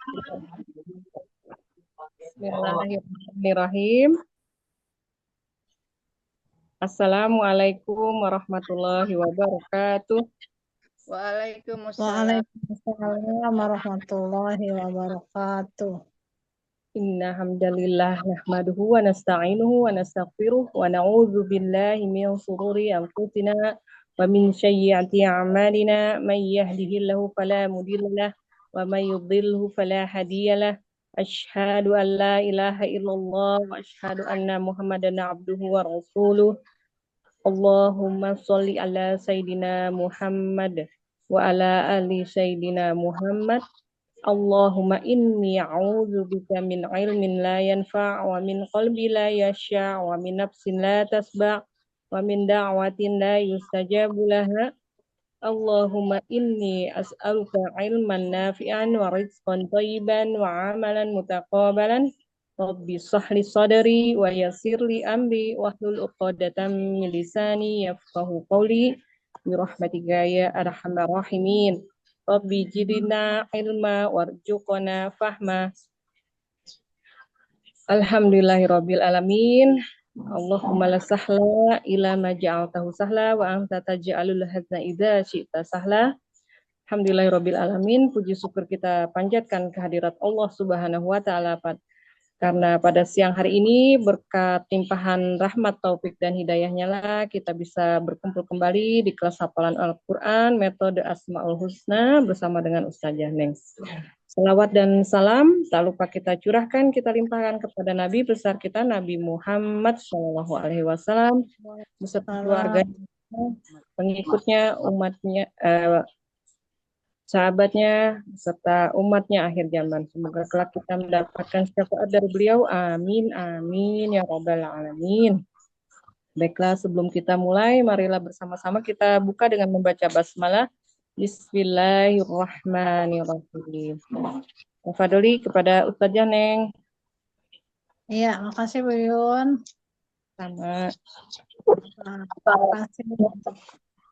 Bismillahirrahmanirrahim. Assalamualaikum warahmatullahi wabarakatuh. Waalaikumsalam. Waalaikumsalam warahmatullahi wabarakatuh. Inna hamdalillah nahmaduhu wa nasta'inuhu wa nastaghfiruh wa na'udzu billahi min shururi anfusina wa min sayyiati a'malina may yahdihillahu fala mudilla lahu wa may yudlilhu fala hadiyalah. Asyhadu an la ilaha illallah wa asyhadu anna Muhammadan abduhu wa rasuluh. Allahumma sholli ala Sayyidina Muhammad wa ala ali Sayyidina Muhammad. Allahumma inni a'udzu bika min ilmin la yanfa' wa min qalbi la yasha' wa min nafsin la tasba' wa min da'watin la yustajabu laha. Allahumma inni as'aluka ilman nafi'an wa rizqan thayyiban wa amalan mutaqabbalan. Rabbi shrah li sadri wa yassir li amri wahlul 'uqdatam min lisani yafqahu qawli bi rahmatika ya arhamar rahimin. Rabbi zidna ilma warzuqna fahma. Alhamdulillahirabbil alamin. Allahumma la sahla ila ma ja'altahu sahla wa anta taj'alul hazna idza syi'ta sahla. Alhamdulillahirabbil alamin. Puji syukur kita panjatkan kehadirat Allah Subhanahu wa taala karena pada siang hari ini berkat timpahan rahmat, taufik dan hidayahnya lah kita bisa berkumpul kembali di kelas hafalan Al-Qur'an metode Asmaul Husna bersama dengan Ustazah Neng. Salawat dan salam tak lupa kita curahkan, kita limpahkan kepada Nabi besar kita Nabi Muhammad SAW beserta keluarga, pengikutnya, umatnya, sahabatnya, serta umatnya akhir zaman. Semoga kelak kita mendapatkan syafaat dari beliau. Amin, amin, ya Rabbal Alamin. Baiklah, sebelum kita mulai, marilah bersama-sama kita buka dengan membaca basmalah. Bismillahirrahmanirrahim. Fadli kepada Ustazah Neng. Iya, makasih Bu Yun. Sama.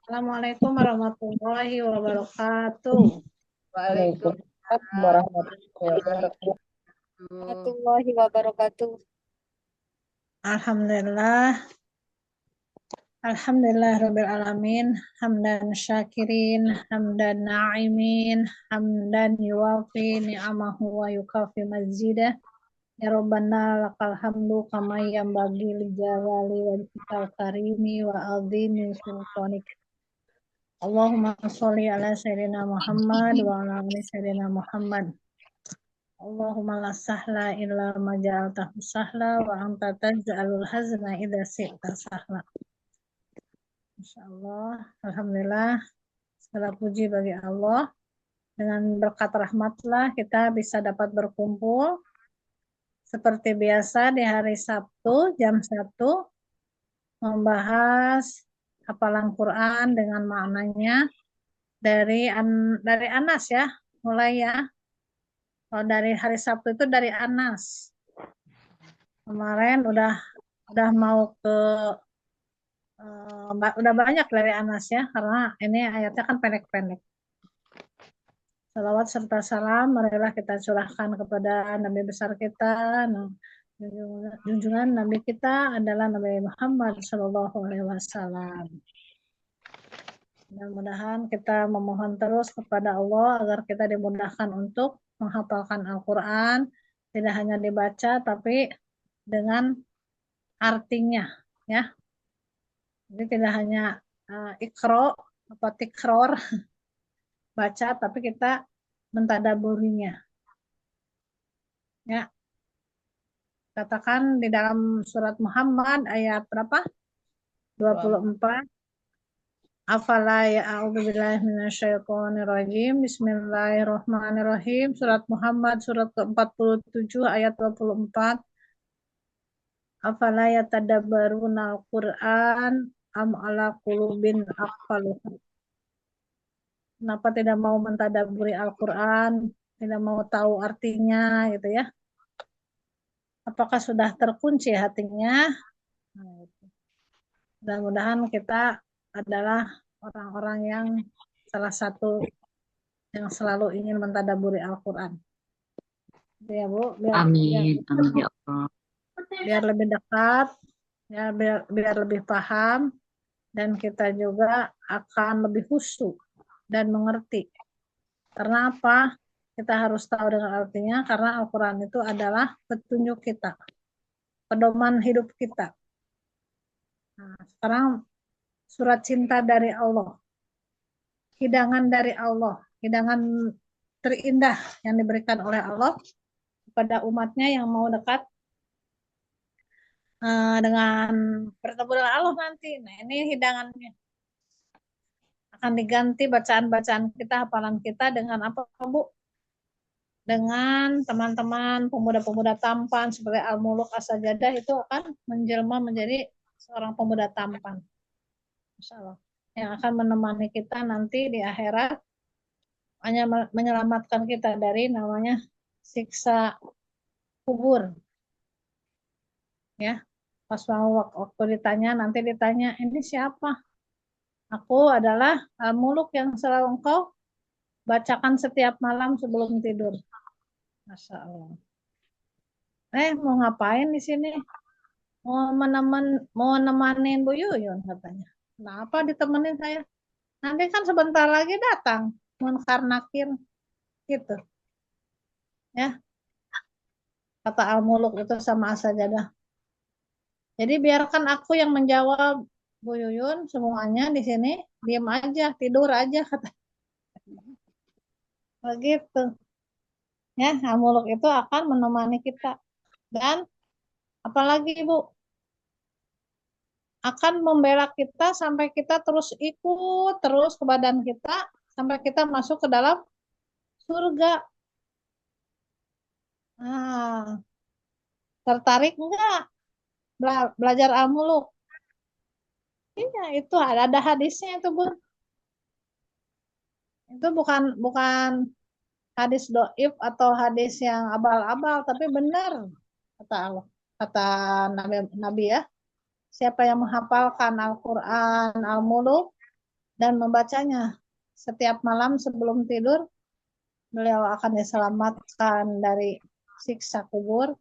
Assalamualaikum warahmatullahi wabarakatuh. Waalaikumsalam warahmatullahi wabarakatuh. Alhamdulillah. Alhamdulillahirabbil alamin, hamdan syakirin, hamdan na'imin, hamdan yuwafi ni'amahu wa yukafi mazidah. Ya Rabbana lakal hamdu kama yanbaghi li jalali wajhikal karimi wa azimi sultanik. Allahumma sholli ala sayyidina Muhammad wa ala ali sayyidina Muhammad. Allahumma la sahla illa ma ja'altahu sahla wa anta taj'alul hazna idza syi'ta sahla. Insyaallah, alhamdulillah, segala puji bagi Allah. Dengan berkat rahmatlah kita bisa dapat berkumpul seperti biasa di hari Sabtu jam 1 membahas hafalan Quran dengan maknanya dari Anas ya, mulai ya. Kalau dari hari Sabtu itu dari Anas. Kemarin udah mau ke udah banyak dari Anas ya, karena ini ayatnya kan pendek-pendek. Salawat serta salam marilah kita curahkan kepada Nabi besar kita. Junjungan Nabi kita adalah Nabi Muhammad SAW. Mudah-mudahan kita memohon terus kepada Allah agar kita dimudahkan untuk menghafalkan Al-Quran, tidak hanya dibaca tapi dengan artinya, ya. Jadi tidak hanya ikro atau tikror baca, tapi kita mentadaburinya. Ya. Katakan di dalam surat Muhammad ayat berapa? 24. Afala ya'udzubillahi minasyaitonirrajim. Bismillahirrahmanirrahim. Surat Muhammad surat ke-47 ayat 24. Afala yatadabbaruna al-Qur'an am ala qulubin aqfaluha. Kenapa tidak mau mentadaburi Al-Qur'an, tidak mau tahu artinya gitu ya? Apakah sudah terkunci hatinya? Nah, mudah-mudahan kita adalah orang-orang yang salah satu yang selalu ingin mentadaburi Al-Quran. Ya Bu, biar Amin, amin ya Allah. biar lebih dekat, ya biar lebih paham, dan kita juga akan lebih khusyuk dan mengerti. Karena apa? Kita harus tahu dengan artinya, karena Al-Quran itu adalah petunjuk kita, pedoman hidup kita. Nah, sekarang surat cinta dari Allah, hidangan dari Allah, hidangan terindah yang diberikan oleh Allah kepada umatnya yang mau dekat dengan bertemu dengan Allah nanti. Nah, ini hidangannya. Akan diganti bacaan-bacaan kita, hafalan kita dengan apa, Bu? Dengan teman-teman pemuda-pemuda tampan seperti Al-Muluk As-Sajadah itu akan menjelma menjadi seorang pemuda tampan. Masya Allah. Yang akan menemani kita nanti di akhirat, hanya menyelamatkan kita dari namanya siksa kubur. Ya, pas mau waktu ditanya, nanti ditanya, ini siapa? Aku adalah Al-Muluk yang selalu engkau bacakan setiap malam sebelum tidur. Masya Allah. Mau ngapain di sini? Mau nemanin Bu Yuyun katanya. Kenapa ditemenin saya? Nanti kan sebentar lagi datang Munkar Nakir gitu. Ya, kata Al-Muluk itu sama As-Sajadah. Jadi biarkan aku yang menjawab, Bu Yuyun, semuanya di sini diam aja, tidur aja kata. Begitu. Ya, Al-Muluk itu akan menemani kita. Dan apalagi Ibu, akan membela kita sampai kita terus ikut terus ke badan kita sampai kita masuk ke dalam surga. Nah, tertarik enggak belajar Al-Muluk? Iya, itu ada hadisnya itu, Bu. Itu bukan bukan hadis doif atau hadis yang abal-abal, tapi benar kata Allah, kata Nabi, Nabi ya. Siapa yang menghafalkan Al-Quran, Al-Muluk, dan membacanya setiap malam sebelum tidur, beliau akan diselamatkan dari siksa kubur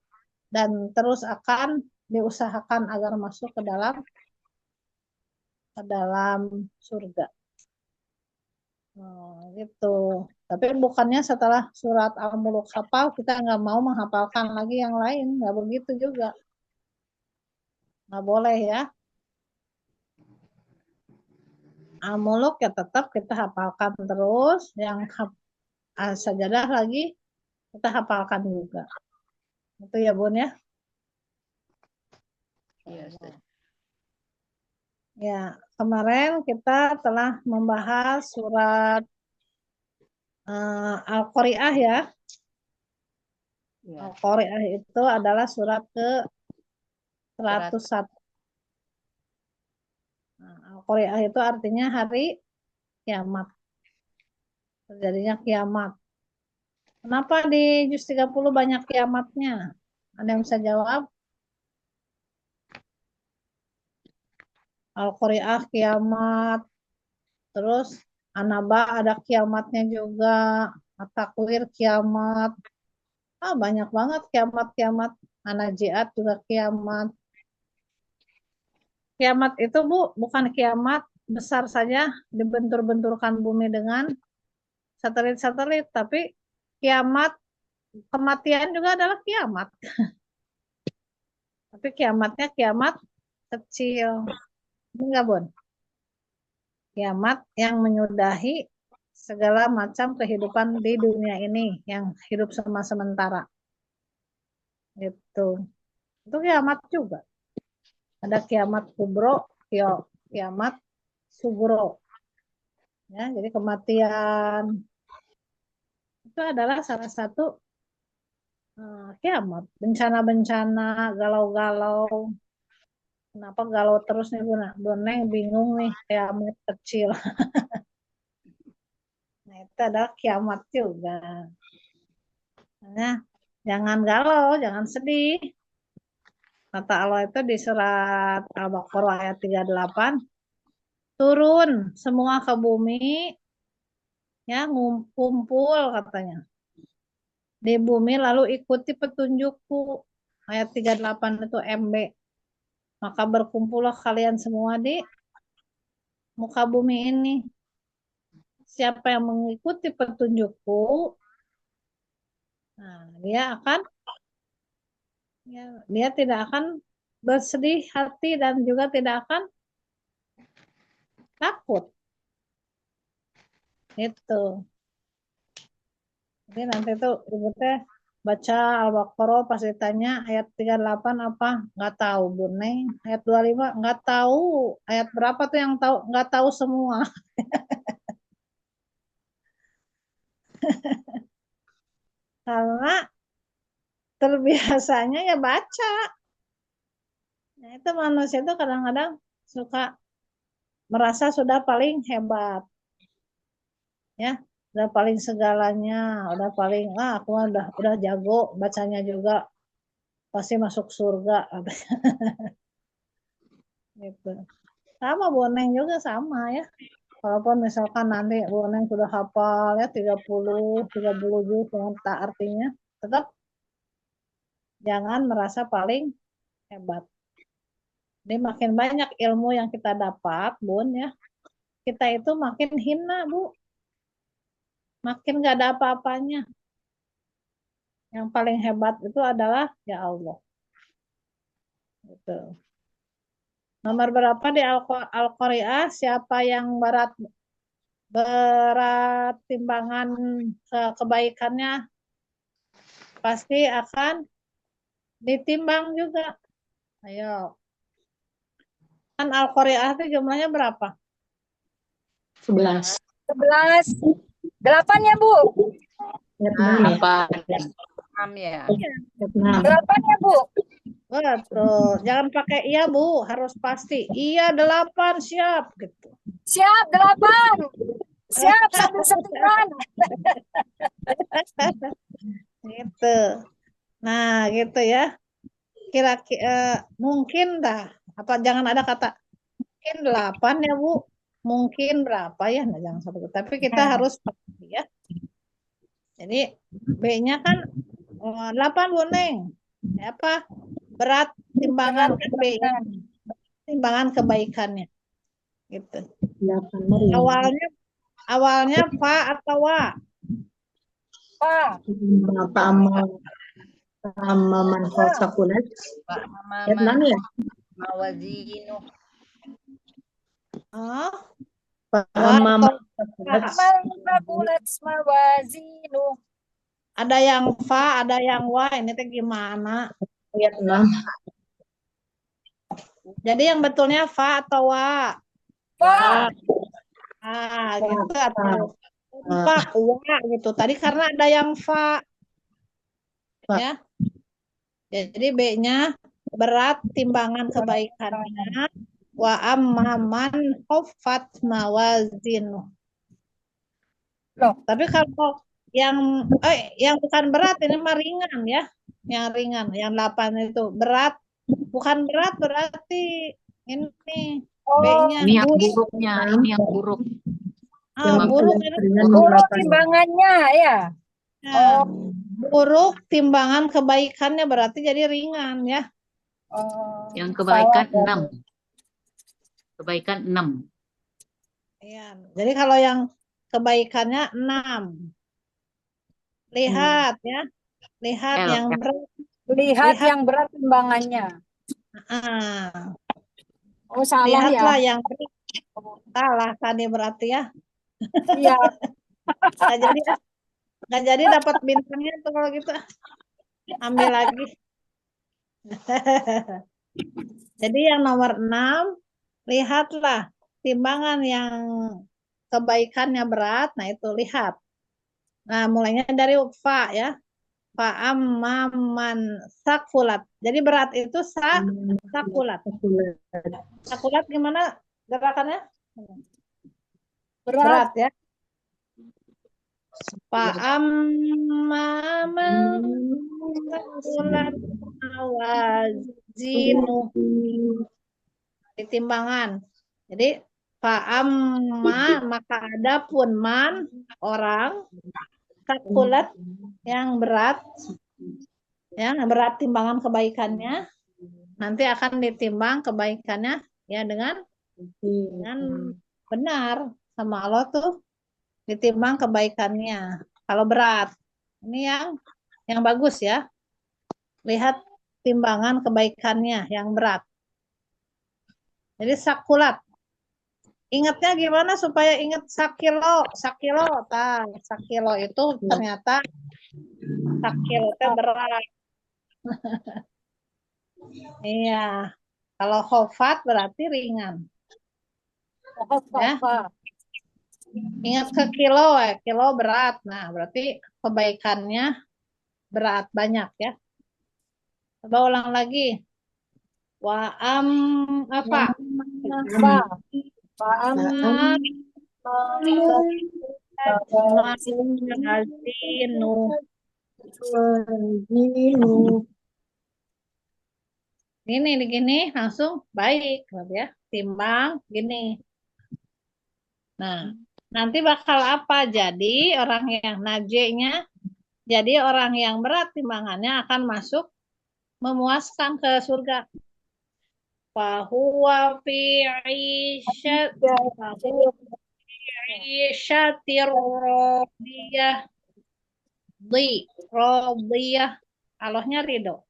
dan terus akan diusahakan agar masuk ke dalam surga. Gitu. Tapi bukannya setelah surat Al-Muluk hafal, kita nggak mau menghafalkan lagi yang lain. Nggak begitu juga. Nggak boleh ya. Al-Muluk ya tetap kita hafalkan terus. Yang sajadah lagi kita hafalkan juga. Itu ya Bun ya. Iya, Ustaz. Ya, kemarin kita telah membahas surat Al-Qari'ah ya. Ya. Al-Qari'ah itu adalah surat ke 101. Nah, Al-Qari'ah itu artinya hari kiamat. Terjadinya kiamat. Kenapa di juz 30 banyak kiamatnya? Ada yang bisa jawab? Al-Qari'ah kiamat. Terus An-Naba ada kiamatnya juga. At-Takwir kiamat. Banyak banget kiamat-kiamat. An-Najiat juga kiamat. Kiamat itu Bu, bukan kiamat besar saja dibentur-benturkan bumi dengan satelit-satelit, tapi kiamat kematian juga adalah kiamat. Tapi kiamatnya kiamat kecil. Enggak, Bun. Kiamat yang menyudahi segala macam kehidupan di dunia ini yang hidup sementara. Gitu. Itu kiamat juga. Ada kiamat kubro, kiamat sugro. Ya, jadi kematian itu adalah salah satu kiamat. Bencana-bencana, galau-galau. Kenapa galau terus nih Bu? Boneng bingung nih, kiamat kecil. Nah, itu adalah kiamat juga. Nah, jangan galau, jangan sedih. Kata Allah itu di surat Al-Baqarah ayat 38, turun semua ke bumi, ya ngumpul katanya. di bumi lalu ikuti petunjukku. Ayat 38 itu MB. Maka berkumpullah kalian semua di muka bumi ini. Siapa yang mengikuti petunjukku, nah, dia tidak akan bersedih hati dan juga tidak akan takut. Itu. Jadi nanti tuh ibu teh baca Al-Baqarah pas ditanya ayat 38 apa? Nggak tahu, Bu Neng. Ayat 25 nggak tahu. Ayat berapa tuh yang tahu? Nggak tahu semua. Karena terbiasanya ya baca. Nah, itu manusia itu kadang-kadang suka merasa sudah paling hebat. Ya, udah paling segalanya, udah paling aku udah jago bacanya juga pasti masuk surga gitu. Sama boneng juga sama ya. Walaupun misalkan nanti boneng sudah hafal ya 30 juz dengan tak artinya, tetap jangan merasa paling hebat. Jadi makin banyak ilmu yang kita dapat, Bun ya, kita itu makin hina, Bu. Makin gak ada apa-apanya. Yang paling hebat itu adalah ya Allah. Gitu. Nomor berapa di Al-Qari'ah? Siapa yang berat timbangan kebaikannya pasti akan ditimbang juga. Ayo. Kan Al-Qari'ah itu jumlahnya berapa? 11. 11. 8 ya, Bu? Apa? 6 ya. 6. 8 ya, Bu? Betul. Jangan pakai iya, Bu. Harus pasti. Iya 8 siap gitu. Siap, 8. Siap, 1/9. Gitu. Nah, gitu ya. Kira-kira mungkin dah. Apa jangan ada kata mungkin 8 ya, Bu. Mungkin berapa ya? Nah, jangan sampai. Tapi kita harus pasti ya. Jadi B-nya kan 8, Bu Neng. Apa? Berat timbangan kan B. Timbangan kebaikannya. Gitu. 8 Awalnya fa atau wa? Pak. Apa sama manfaat sakulat? Ayat 6 ya? Mawazinu. Oh, Sama Manfaat mawazinu. ada yang fa, ada yang wa. Ini teh gimana? ayat 6. Jadi yang betulnya fa atau wa? Pak. Gitu atau fa, wa gitu. Tadi karena ada yang fa. Ya. Jadi B-nya berat timbangan kebaikannya. Wa amman khaffat mawazinu. Loh. Tapi kalau yang bukan berat ini mah ringan ya. Yang ringan, yang 8 itu berat. Bukan berat berarti ini B-nya. Ini yang buruknya, ini yang buruk. Buruk ini Buruk timbangannya ya. ya. Buruk timbangan kebaikannya berarti jadi ringan ya. Yang kebaikan 6. Kebaikan 6. Ya. Jadi kalau yang kebaikannya 6. Lihat ya. Lihat L. yang berat. Lihat yang berat timbangannya. Oh, salah Lihatlah ya. yang berat. Salah tadi berarti ya. Iya. Nggak jadi dapat bintangnya tuh kalau gitu. Ambil lagi. Jadi yang nomor 6, lihatlah timbangan yang kebaikannya berat. Nah itu lihat. Nah mulainya dari fa ya. Fa amman sakulat. Jadi berat itu sakulat. Sakulat gimana gerakannya? Berat ya. Fa amman sakulat mawazinu. Di timbangan. Jadi fa amma maka adapun man orang sakulat yang berat, ya berat timbangan kebaikannya, nanti akan ditimbang kebaikannya ya dengan benar sama Allah tuh, ditimbang kebaikannya. Kalau berat, ini yang bagus ya. Lihat timbangan kebaikannya yang berat. Jadi sakulat. Ingatnya gimana supaya ingat sakilo, sakilo, sakilo itu ternyata sakilo itu berat. Iya. Kalau khofat berarti ringan. Ya. Ingat ke kilo, kilo berat. Nah, berarti kebaikannya berat banyak ya. Coba ulang lagi. Wa apa? Ini gini langsung baik ya. Timbang gini. Nah, nanti bakal apa? Jadi orang yang najenya, jadi orang yang berat timbangannya akan masuk memuaskan ke surga. Fahuwa fi isyatir radiyah. Radiyah. Allahnya ridho.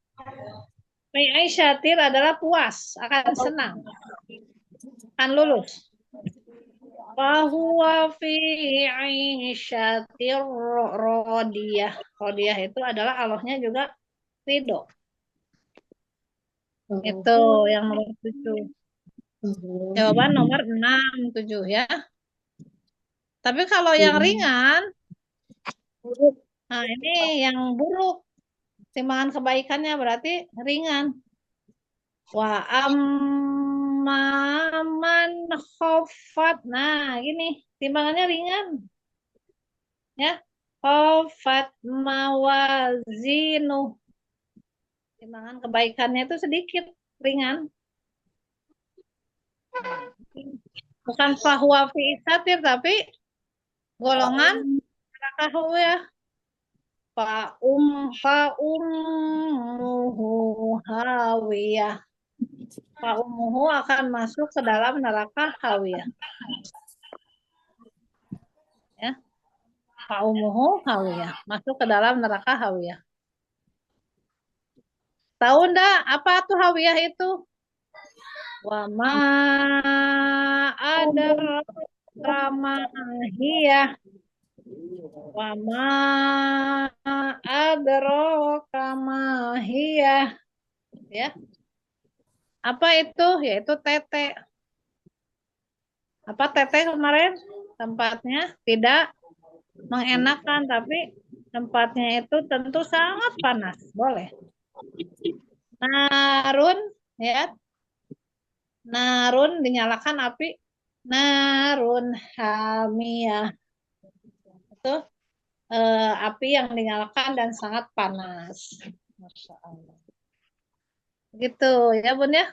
Fi isyatir adalah puas, akan senang, akan lulus. Fahuwa fi isyatir radiyah. Radiyah itu adalah Allahnya juga ridho. Itu yang nomor 7. Jawaban nomor 6, 7 ya. Tapi kalau yang ringan, nah ini yang buruk. Timbangan kebaikannya berarti ringan. Wa amman khofat. Nah, gini, timbangannya ringan. Ya. Khofat mawazinu. Timbangan kebaikannya itu sedikit, ringan. Bukan fahuwa fi isatir, tapi golongan neraka ya. Fa'ummuhu hawiyah. Fa'ummuhu akan masuk ke dalam neraka hawiyah. Ya. Fa'ummuhu hawiyah. Masuk ke dalam neraka hawiyah. Tahu ndak apa tuh hawiyah itu? Wa ma adraka ma hiya. Wa ma adraka ma hiya. Ya. Apa itu? Yaitu tete. Apa tete kemarin? Tempatnya tidak mengenakan, tapi tempatnya itu tentu sangat panas. Boleh. Narun, ya. Narun dinyalakan api. Narun hamiyah. Itu api yang dinyalakan dan sangat panas. Masya Allah. Gitu ya Bun ya.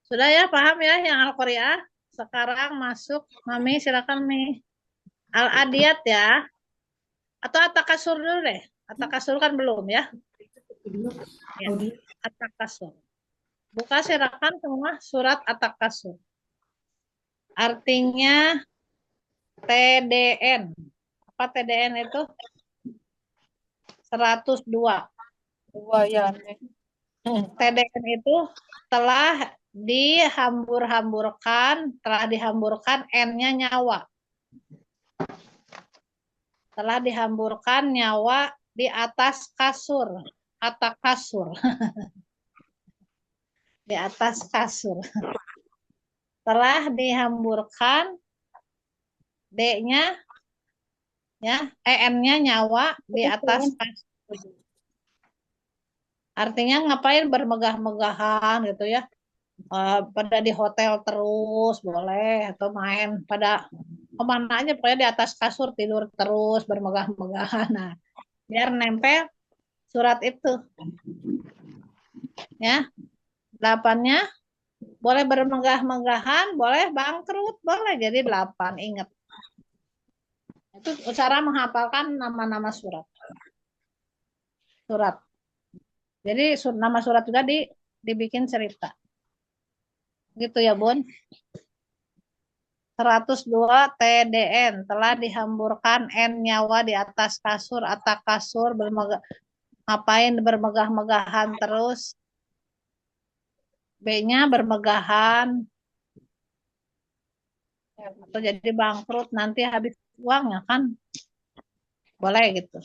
Sudah ya, paham ya yang Al-Qari'ah? Sekarang masuk, Mami silakan Mi. Al-Adiyat ya. Atau At-Takasur dulu deh. At-Takasur kan belum ya. Ya. At-Takasur. Buka silakan semua surat At-Takasur. Artinya TDN. Apa TDN itu? 102. Ya. TDN itu telah dihamburkan N-nya nyawa. Telah dihamburkan nyawa di atas kasur. Atas kasur. Di atas kasur. Telah dihamburkan D-nya ya, EN-nya nyawa di atas kasur. Artinya ngapain bermegah-megahan gitu ya. Pada di hotel terus boleh, atau main pada kemana aja pokoknya di atas kasur tidur terus bermegah-megahan. Nah, biar nempel surat itu ya. 8-nya boleh bermegah-megahan, boleh bangkrut, boleh jadi 8. Ingat Itu cara menghafalkan nama-nama surat. Surat. Jadi nama surat juga dibikin cerita. Gitu ya, Bun. 102 TDN telah dihamburkan N nyawa di atas kasur atau kasur ngapain bermegah-megahan terus. B-nya bermegahan atau jadi bangkrut nanti habis uangnya kan. Boleh gitu.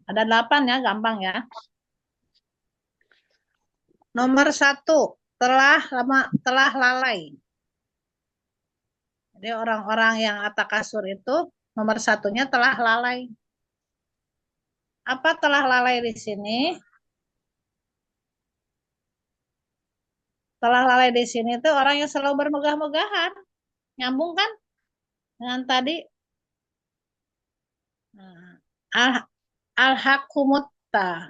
Ada 8 ya, gampang ya. Nomor 1, telah lalai. Jadi orang-orang yang atas kasur itu nomor 1-nya telah lalai. Apa telah lalai di sini? Telah lalai di sini itu orang yang selalu bermegah-megahan. Nyambung kan dengan tadi? Nah, al-hakumutta.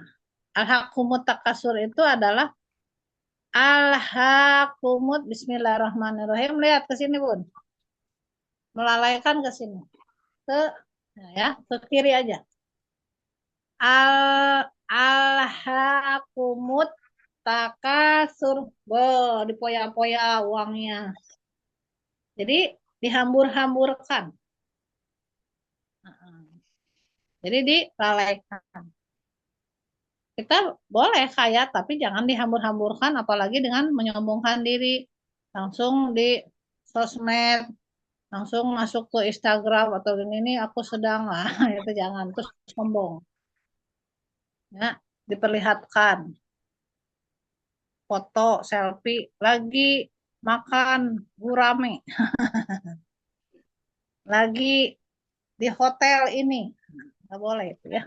Al-hakumut takasur itu adalah al-hakumut. Bismillahirrahmanirrahim. Lihat ke sini, Bun. Melalaikan ke sini. Ke kiri aja. Al-hakumut takasur. Dipoya-poya uangnya. Jadi dihambur-hamburkan. Jadi dilalaikan. Kita boleh kaya, tapi jangan dihambur-hamburkan, apalagi dengan menyombongkan diri. Langsung di sosmed, langsung masuk ke Instagram atau ini aku sedang lah, itu jangan, terus sombong. Ya, diperlihatkan foto selfie lagi makan gurame, lagi di hotel ini, nggak boleh itu ya.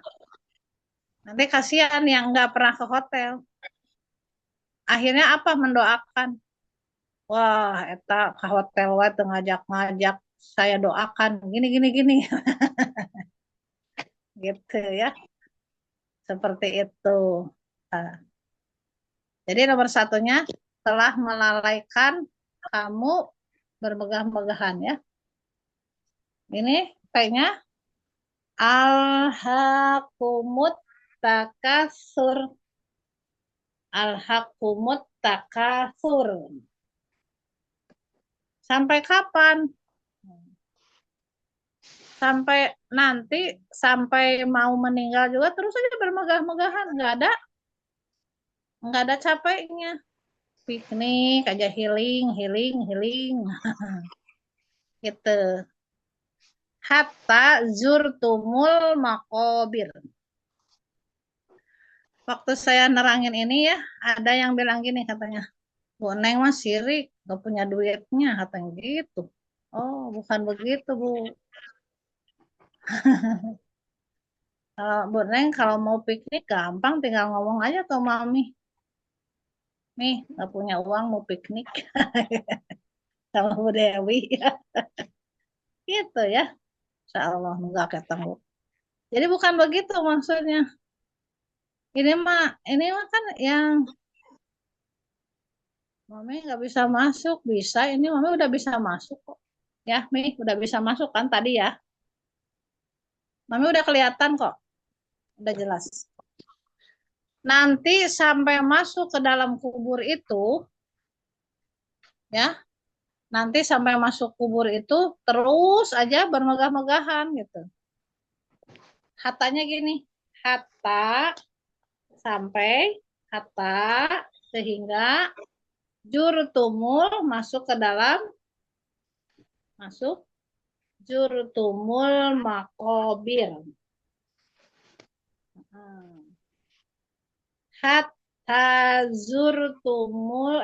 Nanti kasihan yang nggak pernah ke hotel. Akhirnya apa? Mendoakan. Wah, eta ke hotel wae ngajak-ngajak saya doakan gini gini gini. Gitu ya. Seperti itu. Nah, jadi nomor 1-nya telah melalaikan kamu bermegah-megahan ya. Ini kayaknya al-hakumut takasur. Al-hakumut takasur. Sampai kapan? Sampai nanti, sampai mau meninggal juga terus aja bermegah-megahan. Nggak ada capeknya. Piknik aja, healing, healing, healing. Gitu. Hatta zurtumul makobir. Waktu saya nerangin ini ya, ada yang bilang gini katanya, Bu Neng mah sirik, gak punya duitnya, katanya gitu. Oh, bukan begitu, Bu. Kalau Bu Neng kalau mau piknik gampang, tinggal ngomong aja ke Mami. Nih, gak punya uang mau piknik. Sama Bu Dewi. Gitu ya. Insya Allah, enggak ketemu. Jadi bukan begitu maksudnya. Ini mah kan yang Mami nggak bisa masuk, bisa. Ini Mami udah bisa masuk kok. Ya, Mi, udah bisa masuk kan tadi ya. Mami udah kelihatan kok. Udah jelas. Nanti sampai masuk ke dalam kubur itu, ya, nanti sampai masuk kubur itu terus aja bermegah-megahan gitu. Hatanya gini, hatta sampai hatta sehingga jurtumul masuk ke dalam jurtumul makobir. Hatta zurtumul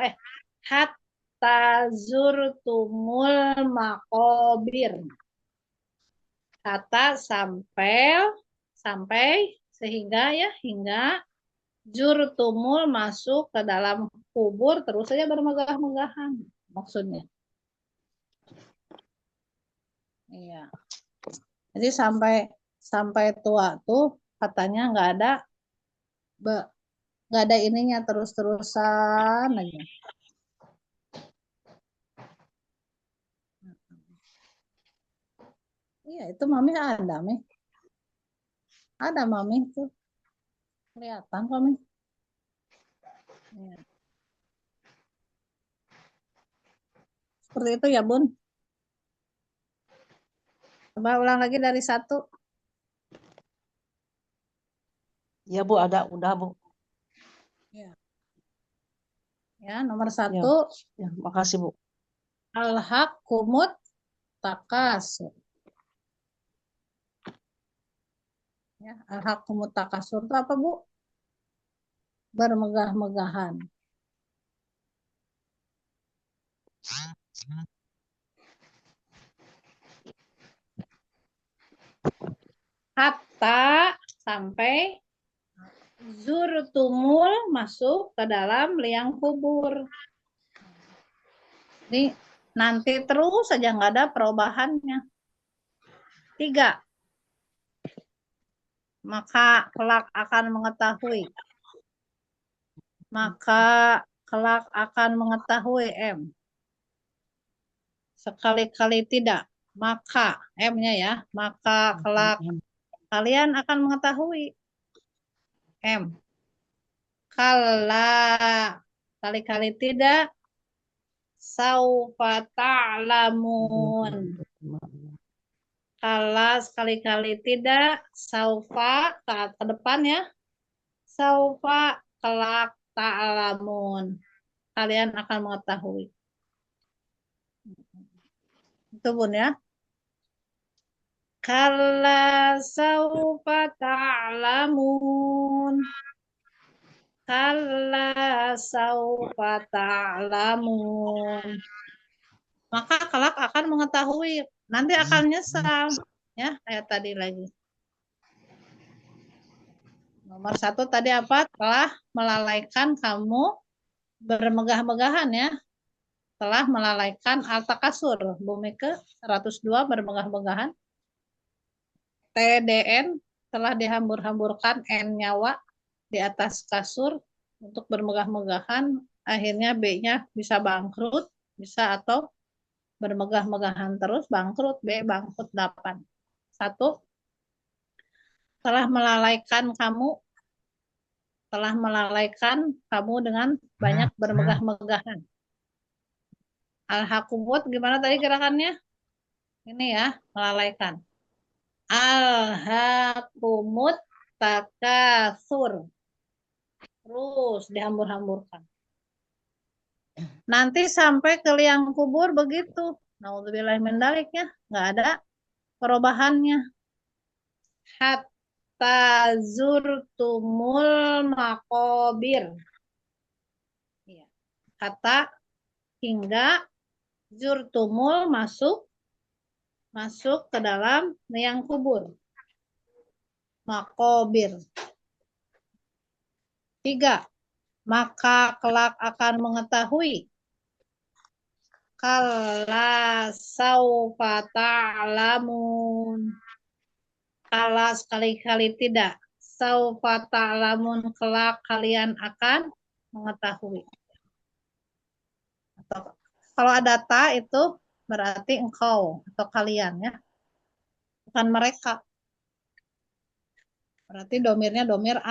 hatta zurtumul makobir. Kata sampai sehingga ya hingga jurtumul masuk ke dalam kubur terus saja bermegah-megahan maksudnya. Iya. Jadi sampai tua tuh katanya nggak ada ininya terus-terusan aja. Iya, itu Mami ada, Mi. Ada Mami itu. Kelihatan kok, Mi. Iya. Seperti itu ya, Bun. Coba ulang lagi dari 1. Ya Bu, ada, udah Bu. Ya. Ya, nomor Ya, 1. ya, makasih Bu. Alhaqumut takasur. Ya, alhaqumut takasur itu apa, Bu? Bermegah-megahan. Hatta sampai zurtumul masuk ke dalam liang kubur. Jadi nanti terus saja nggak ada perubahannya. 3. Maka kelak akan mengetahui. Maka kelak akan mengetahui M. Sekali-kali tidak. Maka M-nya ya. Maka kelak kalian akan mengetahui M. Kala kali-kali tidak. Saufa ta'lamun. Kala sekali-kali tidak. Saufa ke depan ya. Saufa kelak ta'lamun. Kalian akan mengetahui. Itu Bun ya. Kalla saufa ta'lamun. Kalla saufa ta'lamun. Maka kelak akan mengetahui. Nanti akan nyesal. Ya, kayak tadi lagi. Nomor 1 tadi apa? Telah melalaikan kamu bermegah-megahan ya. Telah melalaikan al-takasur. Bumi ke 102 bermegah-megahan. TDN telah dihambur-hamburkan N nyawa di atas kasur untuk bermegah-megahan. Akhirnya B-nya bisa bangkrut. Bisa atau bermegah-megahan terus bangkrut. B bangkrut 8. 1. Telah melalaikan kamu. Telah melalaikan kamu dengan banyak bermegah-megahan. Al-Hakumut gimana tadi gerakannya? Ini ya, melalaikan. Al-Hakumut takasur. Terus dihambur-hamburkan. Nanti sampai ke liang kubur begitu. Naudzubillah min dzalik ya, nggak ada perubahannya. Hatta zurtumul maqabir. Ya. Kata hingga zurtumul masuk ke dalam liang kubur. Maqabir. 3. Maka kelak akan mengetahui. Kalla saufa ta'lamun. Kalla sekali-kali tidak. Saufa ta'lamun kelak kalian akan mengetahui. Atau, kalau ada ta itu berarti engkau atau kalian ya. Bukan mereka. Berarti domirnya domir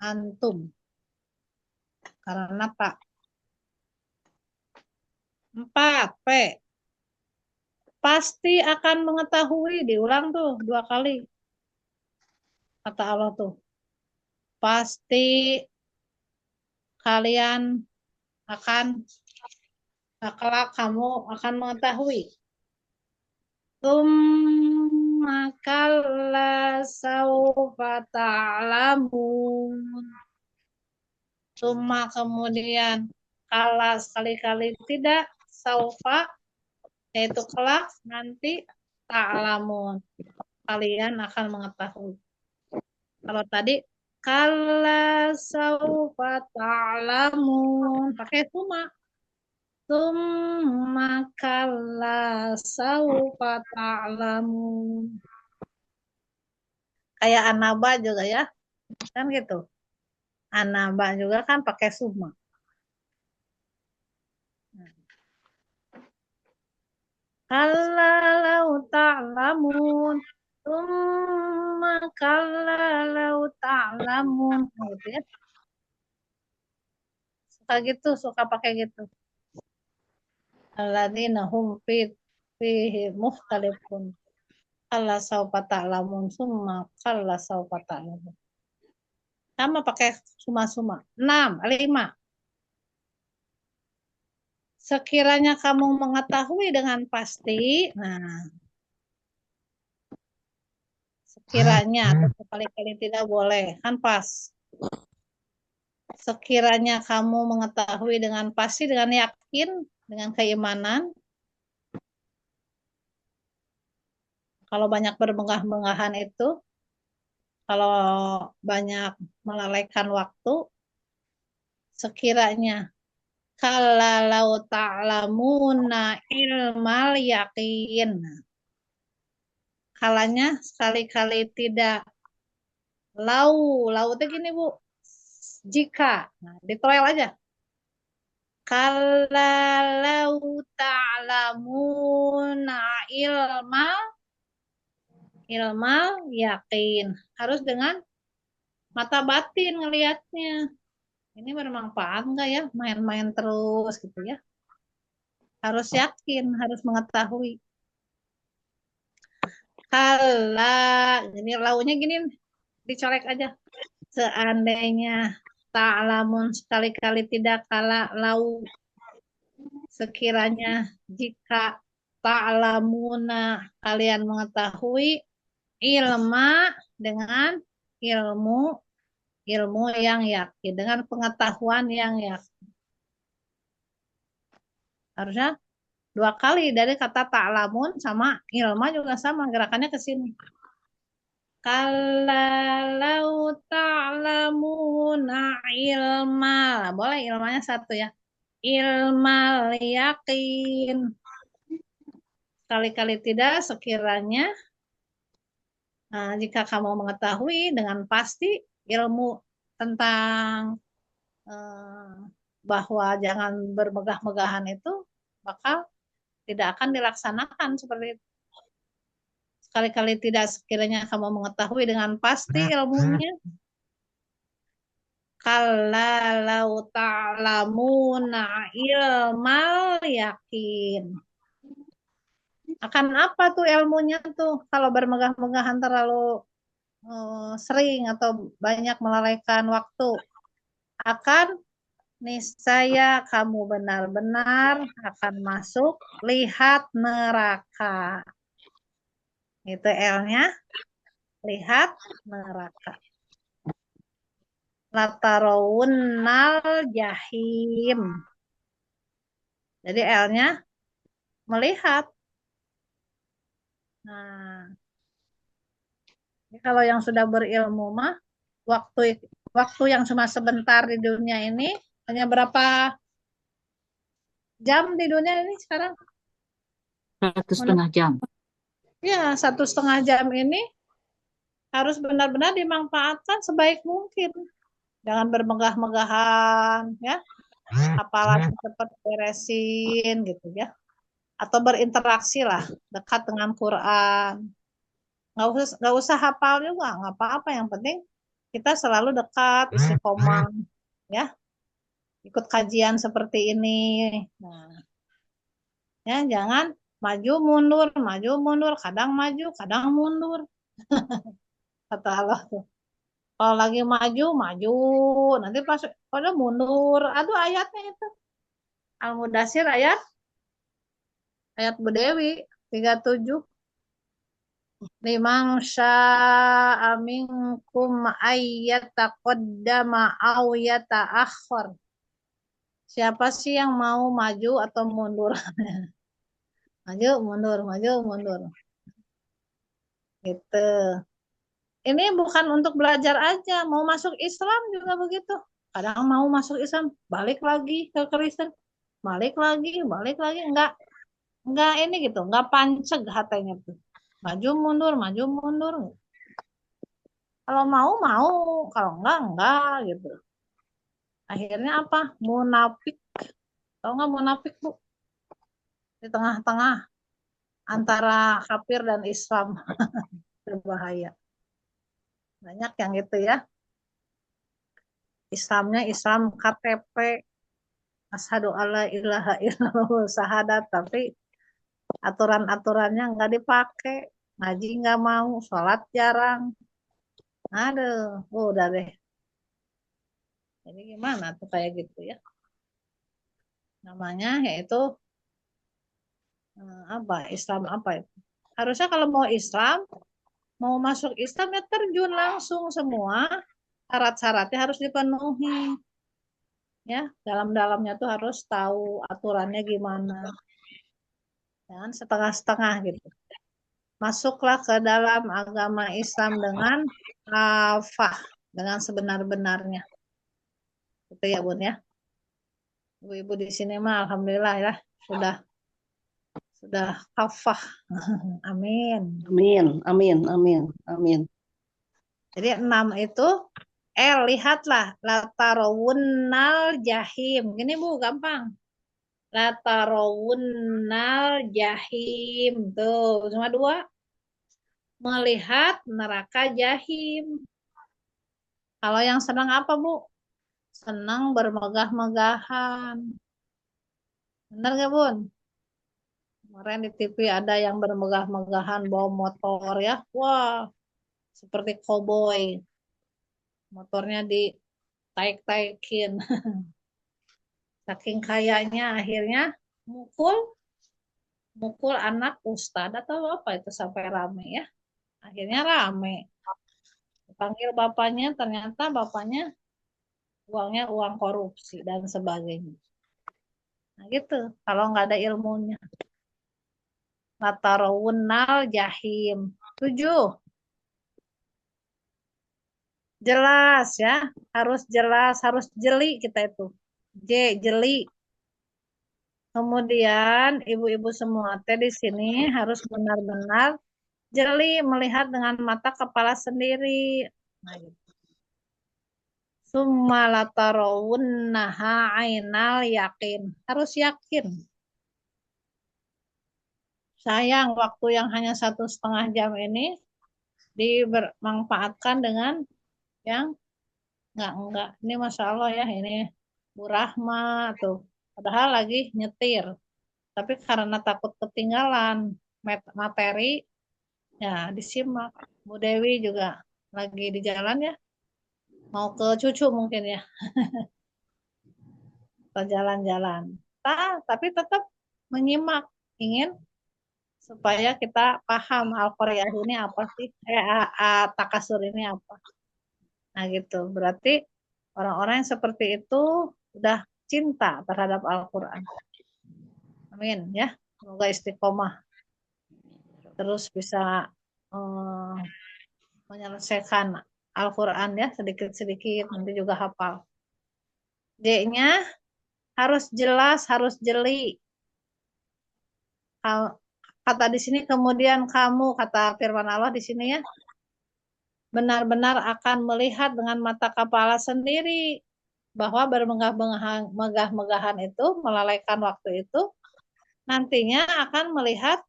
antum. Karena Pak. 4. P. Pasti akan mengetahui. Diulang tuh 2 kali. Kata Allah tuh. Pasti kalian akan, kelak kamu akan mengetahui. Tsumma kalla saufa ta'lamun. Tsumma kemudian kala sekali-kali tidak saufa yaitu kelak nanti ta'lamun. Kalian akan mengetahui. Kalau tadi kalla saufa ta'lamun pakai summa. Tsumma kalla saufa ta'lamun. Kayak anaba juga ya. Kan gitu. Anaba juga kan pakai summa. Kalla lau ta'lamun. Tsumma kalla lau ta'lamun. Nah, gitu ya. Suka gitu, suka pakai gitu. Alladzina hum fihi mukhtalifun. Kalla saufa ta'lamun. Tsumma kalla saufa ta'lamun. Sama pakai suma-suma. 6, 5. Sekiranya kamu mengetahui dengan pasti, nah, sekiranya atau sekali-kali tidak boleh, kan pas. Sekiranya kamu mengetahui dengan pasti, dengan yakin, dengan keimanan, kalau banyak bermegah-megahan itu, kalau banyak melalaikan waktu, sekiranya kalau ta'lamuna ilmal yakin. Kalanya sekali-kali tidak. Lau itu gini Bu. Jika, nah, ditoel aja. Kalau ta'lamuna ilmal yakin. Harus dengan mata batin ngelihatnya. Ini bermanfaat enggak ya? Main-main terus gitu ya. Harus yakin, harus mengetahui. Ini launya gini, dicolek aja. Seandainya ta'lamun sekali-kali tidak kala lau. Sekiranya jika ta'lamuna kalian mengetahui ilma dengan ilmu yang yakin, dengan pengetahuan yang yakin. Harusnya 2 kali dari kata ta'lamun sama ilma juga sama, gerakannya ke sini. Kalau ta'lamuna ilma, boleh ilmanya 1 ya. Ilmal yakin. Kali-kali tidak sekiranya jika kamu mengetahui dengan pasti ilmu tentang bahwa jangan bermegah-megahan itu bakal tidak akan dilaksanakan seperti itu. Sekali-kali tidak sekiranya kamu mengetahui dengan pasti ilmunya. Kalau ta'lamuna ilmal yakin. Akan apa tuh ilmunya tuh kalau bermegah-megahan terlalu sering atau banyak melalaikan waktu? Akan niscaya kamu benar-benar akan masuk lihat neraka. Itu L-nya. Lihat neraka. Latarawunnal jahim. Jadi L-nya melihat. Nah, kalau yang sudah berilmu mah waktu yang cuma sebentar di dunia ini, hanya berapa jam di dunia ini sekarang? 1,5 jam. Ya, 1,5 jam ini harus benar-benar dimanfaatkan sebaik mungkin. Jangan bermegah-megahan, ya. Apalagi cepat beresin gitu ya. Atau berinteraksi lah, dekat dengan Quran. Nggak usah hafal juga, nggak apa-apa. Yang penting kita selalu dekat, istiqomah, ya. Ikut kajian seperti ini. Nah, ya jangan maju mundur, kadang maju, kadang mundur. Kata Allah tuh. Kalau lagi maju, nanti pas pada mundur. Aduh ayatnya itu. Al-Mudassir ayat Bu Dewi 37. Liman syaa minkum ayyataqaddama aw yata'akhkhar. Siapa sih yang mau maju atau mundur? Maju, mundur. Gitu. Ini bukan untuk belajar aja, mau masuk Islam juga begitu. Kadang mau masuk Islam, balik lagi ke Kristen, balik lagi, enggak ini gitu, enggak panceg hatanya tuh. Maju mundur. Kalau mau, kalau enggak gitu. Akhirnya apa? Munafik. Tahu enggak munafik, Bu? Di tengah-tengah. antara kafir dan Islam. Berbahaya. Banyak yang gitu ya. Islamnya Islam KTP, asyhadu alla ilaha illallah, syahadat, tapi aturan-aturannya nggak dipakai, ngaji nggak mau, sholat jarang. Aduh, udah deh. Jadi gimana tuh kayak gitu ya? Namanya yaitu apa? Islam apa itu? Harusnya kalau mau Islam, mau masuk Islam ya terjun langsung semua syarat-syaratnya harus dipenuhi. Ya, dalam-dalamnya tuh harus tahu aturannya gimana. Jangan setengah-setengah gitu. Masuklah ke dalam agama Islam dengan kafah, dengan sebenar-benarnya. Gitu ya, Bun ya. Ibu-ibu di sini mah alhamdulillah ya sudah kafah. Amin. Amin, amin, amin, amin. Jadi 6 itu lihatlah latarawunnal jahim. Gini Bu, gampang. Latarawunnal jahim. Tuh, cuma 2. Melihat neraka jahim. Kalau yang senang apa, Bu? Senang bermegah-megahan. Benar gak, Bun? Kemarin di TV ada yang bermegah-megahan bawa motor ya. Wah, seperti koboi. Motornya ditaik-taikin. Saking kayanya akhirnya mukul anak ustadz atau apa itu sampai rame ya. Akhirnya rame. Panggil bapaknya, ternyata bapaknya uangnya uang korupsi dan sebagainya. Nah gitu, kalau nggak ada ilmunya. Latarawunnal jahim. 7. Jelas ya, harus jelas, harus jeli kita itu. Jeli. Kemudian ibu-ibu semua teh di sini harus benar-benar jeli melihat dengan mata kepala sendiri. Nah, gitu. Summa latarawunnaha ainal yakin. Harus yakin. Sayang waktu yang hanya 1,5 jam ini dimanfaatkan dengan yang enggak. Ini Masya Allah ya, ini Bu Rahma tuh. Padahal lagi nyetir. Tapi karena takut ketinggalan materi, ya disimak. Bu Dewi juga lagi di jalan ya. Mau ke cucu mungkin ya. Atau jalan-jalan. Tapi tetap menyimak. Ingin supaya kita paham Al-Qari'ah ini apa sih? Takasur ini apa? Nah gitu. Berarti orang-orang yang seperti itu udah cinta terhadap Al-Quran. Amin ya. Semoga istiqomah. Terus bisa menyelesaikan Al-Quran ya sedikit-sedikit. Nanti juga hafal. D-nya harus jelas, harus jeli. Kata di sini kemudian kamu, kata firman Allah di sini ya, benar-benar akan melihat dengan mata kepala sendiri bahwa bermegah-megahan itu, melalaikan waktu itu, nantinya akan melihat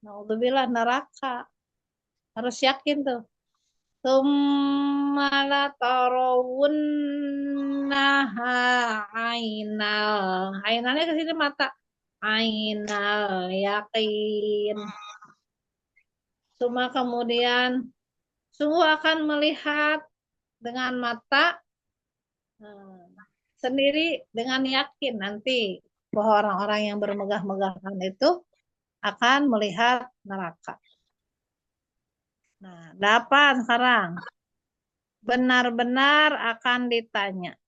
naudzubillah neraka. Harus yakin tuh. Tsumma tarawunnaha ainal. Ainalnya ke sini mata. Ainal yakin. Cuma kemudian sungguh akan melihat dengan mata sendiri dengan yakin nanti bahwa orang-orang yang bermegah-megahan itu akan melihat neraka. Nah, 8 sekarang. Benar-benar akan ditanya.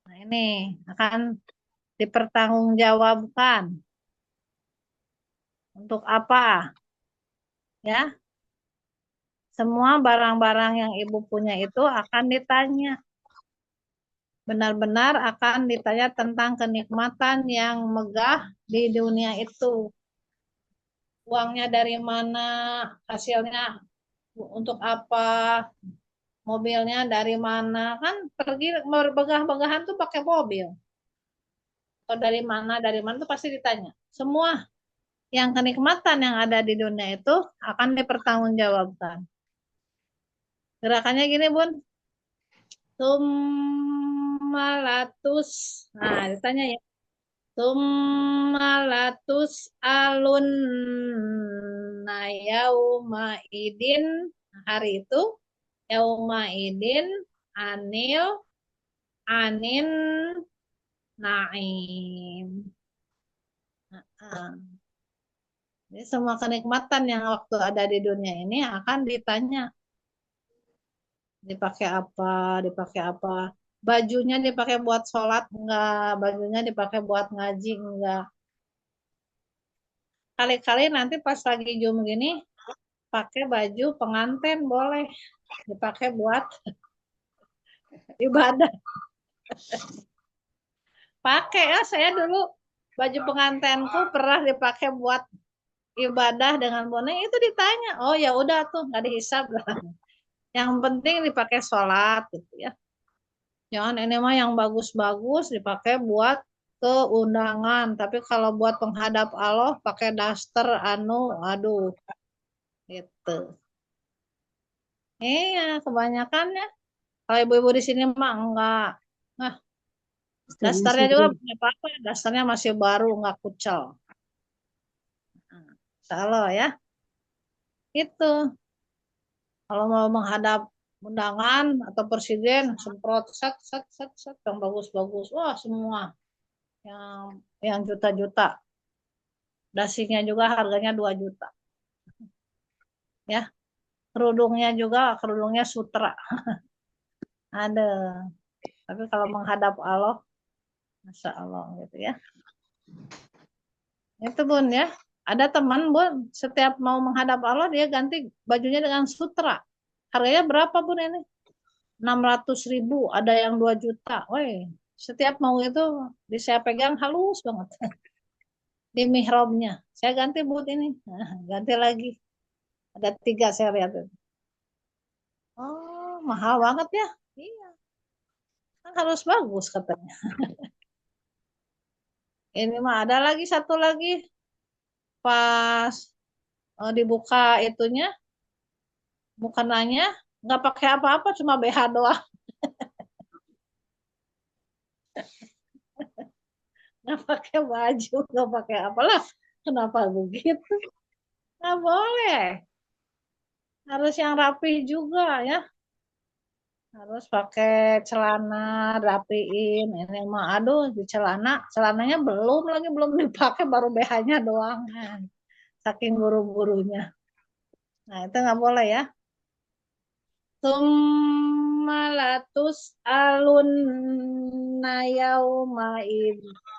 Nah, ini akan dipertanggungjawabkan. Untuk apa? Ya. Semua barang-barang yang ibu punya itu akan ditanya. Benar-benar akan ditanya tentang kenikmatan yang megah di dunia itu. Uangnya dari mana, hasilnya untuk apa, mobilnya dari mana, kan pergi berbegah-begahan tuh pakai mobil. Atau dari mana tuh pasti ditanya. Semua yang kenikmatan yang ada di dunia itu akan dipertanggungjawabkan. Gerakannya gini, Bun. Tumalatus. Nah, ditanya ya. Tumalatus alun yauma idin, hari itu yauma idin anin naim. Nah, jadi semua kenikmatan yang waktu ada di dunia ini akan ditanya, dipakai apa, bajunya dipakai buat sholat enggak, bajunya dipakai buat ngaji enggak. Kali-kali nanti pas lagi Zoom gini pakai baju pengantin boleh dipakai buat ibadah. Pakai ya, saya dulu baju pengantinku pernah dipakai buat ibadah dengan bonek, itu ditanya. Oh ya udah tuh nggak dihisab lah. Yang penting dipakai sholat gitu ya. Jangan ini mah yang bagus-bagus dipakai buat keundangan. Tapi kalau buat penghadap Allah pakai daster aduh gitu. Iya, kebanyakannya. Kalau ibu-ibu di sini mah enggak. Nah, dasternya juga punya apa-apa, dasternya masih baru, enggak kucel. Insya ya. Itu. Kalau mau menghadap undangan atau presiden, semprot set yang bagus-bagus. Wah, semua yang juta-juta. Dasinya juga harganya 2 juta. Ya, kerudungnya sutra. Ada. Tapi kalau menghadap Allah, Masya Allah gitu ya. Itu Bun ya. Ada teman Bun, setiap mau menghadap Allah dia ganti bajunya dengan sutra. Harganya berapa Bun ini? 600.000, ada yang 2 juta. Woi, setiap mau itu saya pegang halus banget. Di mihrabnya. Saya ganti Bun ini. Nah, ganti lagi. Ada 3 saya lihat. Oh, mahal banget ya. Iya. Kan harus bagus katanya. Ini mah ada lagi satu lagi. Pas dibuka itunya, bukannya nggak pakai apa-apa, cuma BH doang. Nggak pakai baju, nggak pakai apalah. Kenapa begitu? Nggak boleh. Harus yang rapi juga ya. Harus pakai celana, rapiin. Ini mah aduh di celananya belum dipakai, baru BH-nya doang. Saking buru-burunya. Nah, itu nggak boleh ya. Tumalatus alun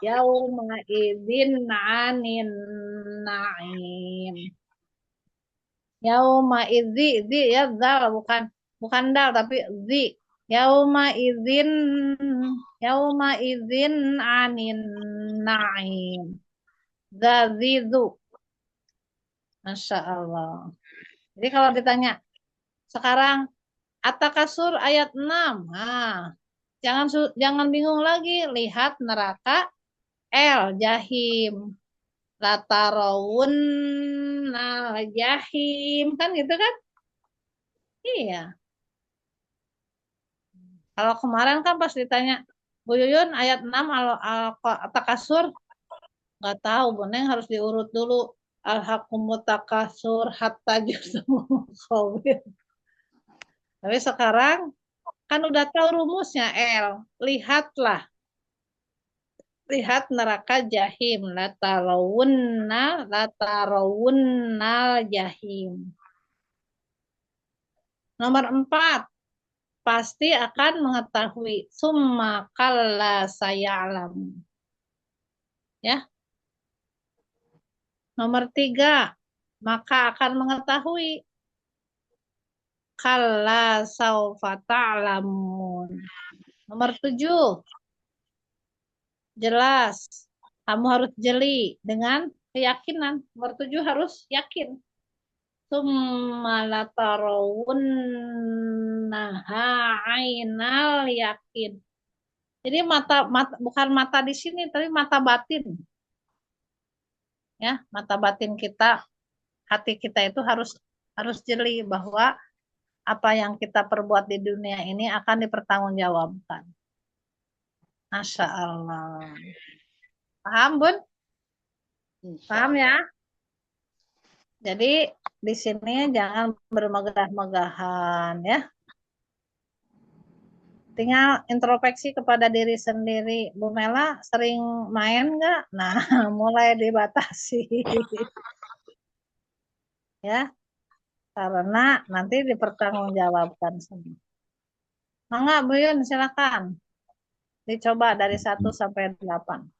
yauma idin anin naim. Yauma idzi ya zal, bukan dal tapi zi. Yauma idzin anin naim. Zazizu. Masya Allah. Jadi kalau ditanya sekarang At-Takasur ayat 6. Nah, jangan bingung lagi, lihat neraka jahim. Latarawun jahim, kan gitu kan? Iya. Kalau kemarin kan pas ditanya Bu Yuyun ayat 6 At-Takasur, nggak tahu, Bu Neng harus diurut dulu. Al-hakumut takasur hatta jusumul. Tapi sekarang kan udah tahu rumusnya lihatlah, lihat neraka jahim, latarawunnal jahim. Nomor 4, pasti akan mengetahui, summa kalla saya'lam. Ya. Nomor 3, maka akan mengetahui, kalla saufa ta'lamun. Nomor 7, jelas. Kamu harus jeli dengan keyakinan. Nomor 7 harus yakin. Summalatarawunnaha ainal yakin. Jadi mata bukan mata di sini, tapi mata batin. Ya, mata batin kita, hati kita itu harus jeli bahwa apa yang kita perbuat di dunia ini akan dipertanggungjawabkan. Masya Allah. Paham, Bun? Paham ya? Jadi di sini jangan bermegah-megahan ya. Tinggal introspeksi kepada diri sendiri. Bu Mela sering main nggak? Nah, mulai dibatasi ya, karena nanti dipertanggungjawabkan semua. Mangga, Bu Yun, silakan. Dicoba dari 1 sampai 8.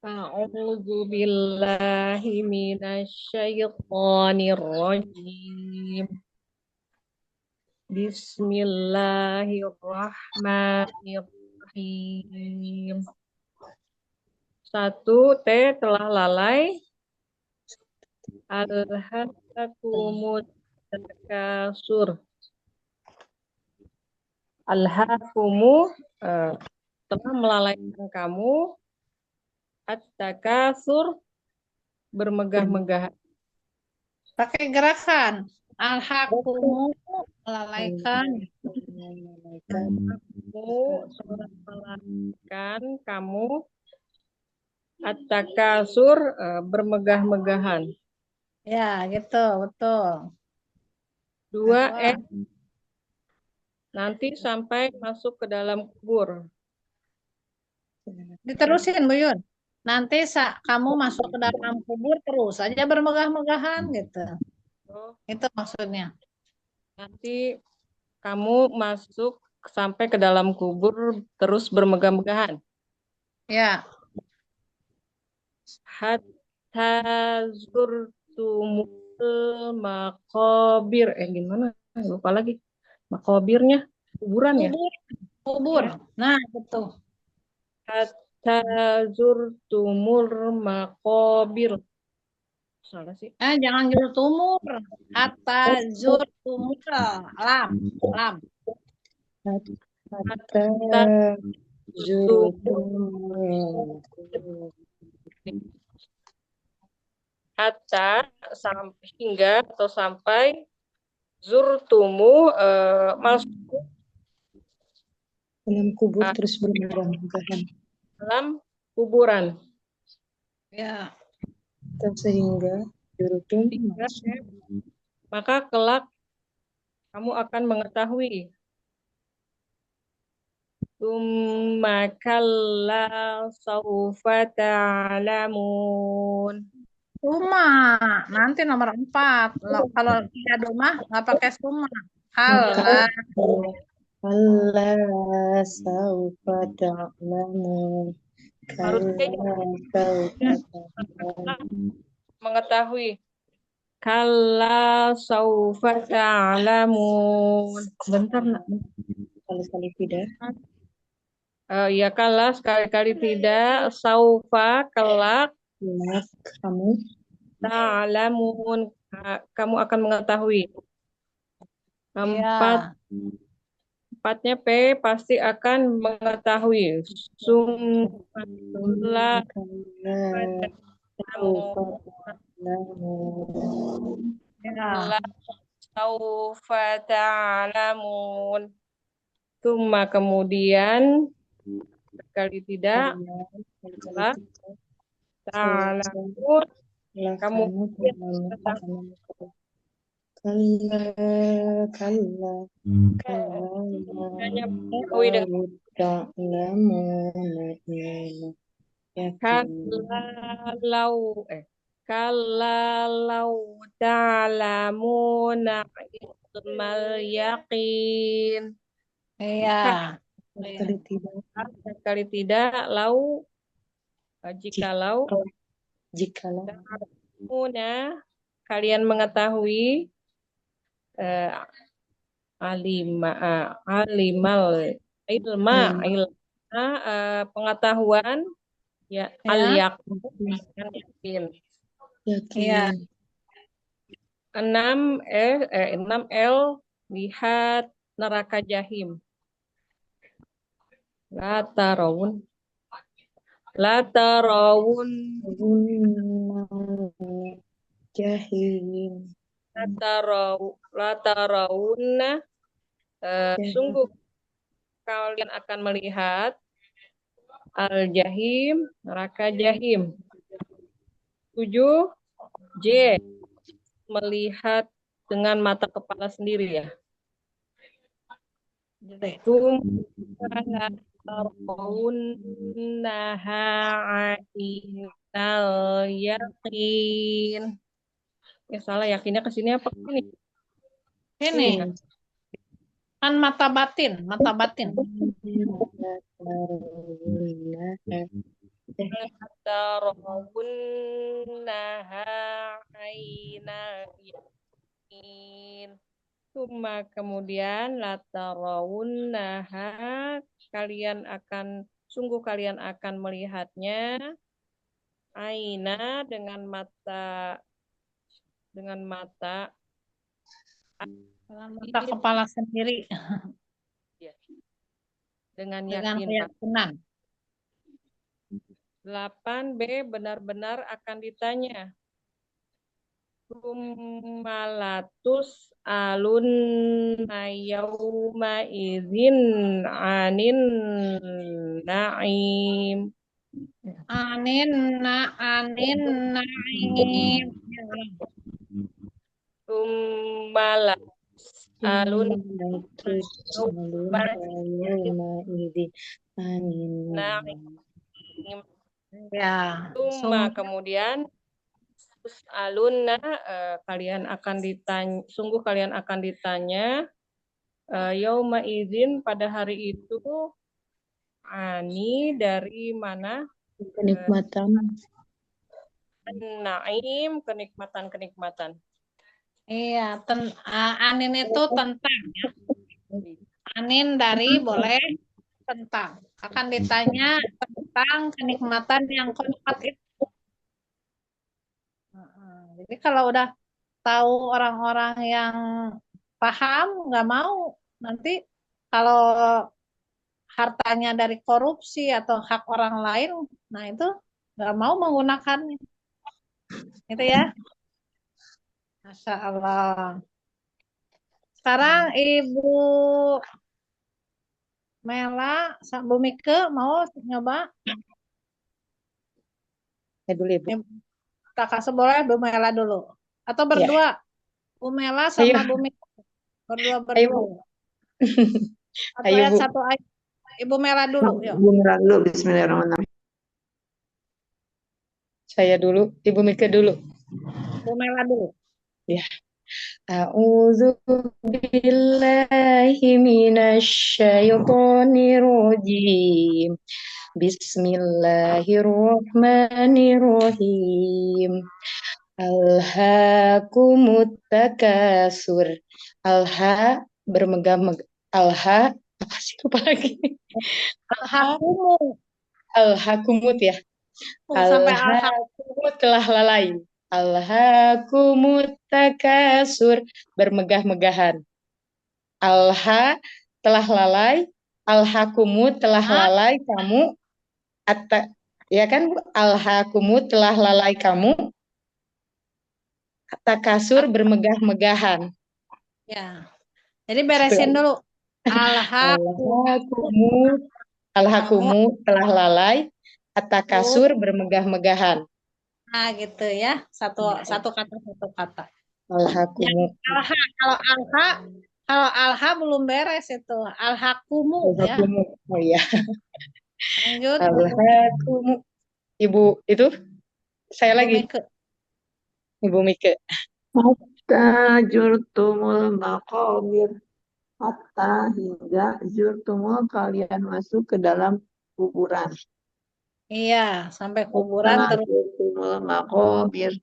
A'udzu billahi minasyaitonir rajim. Bismillahirrahmanirrahim. 1. T telah lalai. Alhaakumut takasur. Alhaakumu telah melalaikan kamu. At-takasur bermegah-megahan. Pakai gerakan. Alhaqkumu melalaikan. Kamu telah melalaikan kamu. At-takasur bermegah-megahan. Ya, gitu, betul. 2. Nanti sampai masuk ke dalam kubur. Diterusin, Bu Yun. Nanti kamu masuk ke dalam kubur terus aja bermegah-megahan gitu. Itu maksudnya. Nanti kamu masuk sampai ke dalam kubur terus bermegah-megahan. Ya. Hatta zurtumul maqabir. Gimana? Lupa lagi. Maqabirnya kuburan ya? Kubur. Nah, betul. Hatta zurtumul maqabir. Salah sih. Jangan zurtumur. Hatta zurtumur. Lam. Hatta hatta sampai hingga atau sampai zurtumu masuk dalam kubur terus bermegah-megahan. Dalam kuburan. Ya. Sehingga zurtum maka kelak kamu akan mengetahui. Tsumma kalla sawfa ta'lamun. Suma. Nanti nomor 4. Kalau tiga rumah nggak pakai suma. Kalla. Kalla sawfa ta'lamun. Mengetahui. Kalla sawfa ta'lamun. Bentar, Nak. Sekali-kali tidak. Ya kalla sekali-kali tidak. Saufa kelak. Kamu. Ta'lamun. Kamu akan mengetahui. 4. Empatnya P pasti akan mengetahui. Summa saufa ta'lamun. Summa kemudian sekali tidak ta'lamun kamu Kalla hanya mengetahui dengan kalau ta'lamuna ilmal yaqin. Iya. Sekali tidak jikalau kalian mengetahui pengetahuan ya al-yaqin. Iya. 6L lihat neraka jahim. La tarawun La tarawun Jahim. la tarawunna Jahim. sungguh kalian akan melihat al-jahim, neraka jahim. 7 J melihat dengan mata kepala sendiri ya. Tarawunnaha ainal yakin. Ya salah, yakinnya ke sini apa ke sini? Ini kan mata batin. Tarawunnaha ainal yakin. Kemudian latarawunnaha sungguh kalian akan melihatnya aina dengan mata Dengan mata kepala sendiri. dengan Dengan yakin. keyakinan. 8B benar-benar akan ditanya. Malatus alun yauma izin anin naim. Anin naim. Malatus alun naim. Ya. Kemudian alunna sungguh kalian akan ditanya yauma izin pada hari itu ani dari mana Kenikmatan. naim kenikmatan. Iya, anin itu tentang ya. Anin dari boleh tentang. Akan ditanya tentang kenikmatan yang keempat itu. Jadi kalau udah tahu orang-orang yang paham, nggak mau. Nanti kalau hartanya dari korupsi atau hak orang lain, nah itu nggak mau menggunakannya. Itu ya. Masya Allah. Sekarang Ibu Mela, Bu Mike mau nyoba? Ya dulu Ibu. Kakak seboleh Bu Mela dulu. Atau berdua. Bu Mela sama Bu Mike. Berdua. Ayo. Atau ayat satu ayat. Ibu Mela dulu. Yuk. Ibu Mela dulu. Bismillahirrahmanirrahim. Saya dulu. Ibu Mika dulu. Bu Mela dulu. Ya. A'udzu billahi minasyaitonir rajim. Bismillahirrahmanirrahim. Alhaakumut takasur. Alha bermegah-megah. Alha apa sih lupa lagi. Alhaakumut ya. Alhaakumut telah lalai. Alhaakumut takasur bermegah-megahan. Alha telah lalai. Alhaakumut telah lalai kamu. Ya kan Bu? Alhaakumut telah lalai kamu. Takasur bermegah-megahan. Ya. Jadi beresin dulu. Alhaakumut telah lalai. Takasur bermegah-megahan. Nah, gitu ya. Satu kata. Alhaakumut. Kalau alha belum beres itu. Alhaakumu ya. Oh iya. Lanjut. Alhaakumut. Ibu itu saya lagi. Ibu Mike. Hatta jurtumul maqabir. Hatta hingga jurtumul kalian masuk ke dalam kuburan. Iya, sampai kuburan Hatta terus. jurtumul maqabir.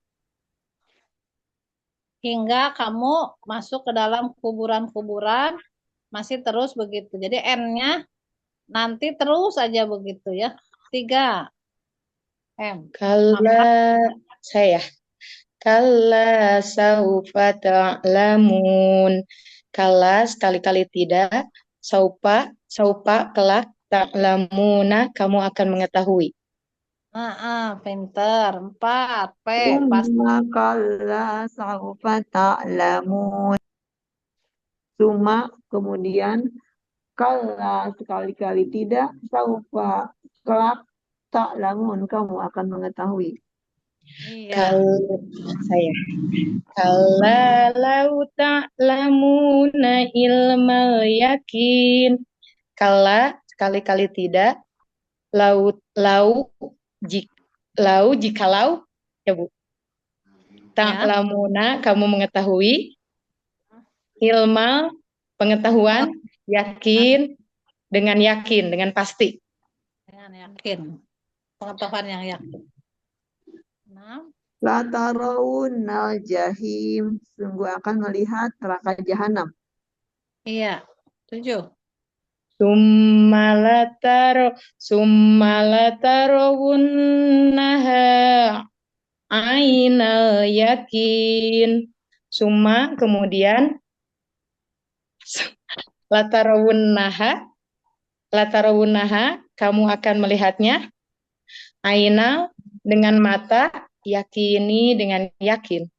Hingga kamu masuk ke dalam kuburan-kuburan, masih terus begitu. Jadi N-nya nanti terus aja begitu ya. 3 M. Saya. Kalla saufa ta'lamun. Kalla sekali-kali tidak. Saupa kelak ta'lamuna kamu akan mengetahui. Pinter. 4. P. Pas. Summa kalla saufa ta'lamun. Summa kemudian kalla sekali-kali tidak, saufa kelak ta'lamun kamu akan mengetahui. Iya. Kalau saya kalla lau ta'lamuna ilmal yakin. Kalla sekali-kali tidak, lau jikalau ya Bu. Ta'lamuna kamu mengetahui, ilmal pengetahuan, yakin dengan pasti. Dengan yakin. Pengetahuan yang yakin. 6. La tarawunnal jahim, sungguh akan melihat neraka jahanam. Iya. 7. Summalatarawunnaha ainal yakin. Summa kemudian latarawunnaha kamu akan melihatnya, ainal dengan mata, yakini dengan yakin.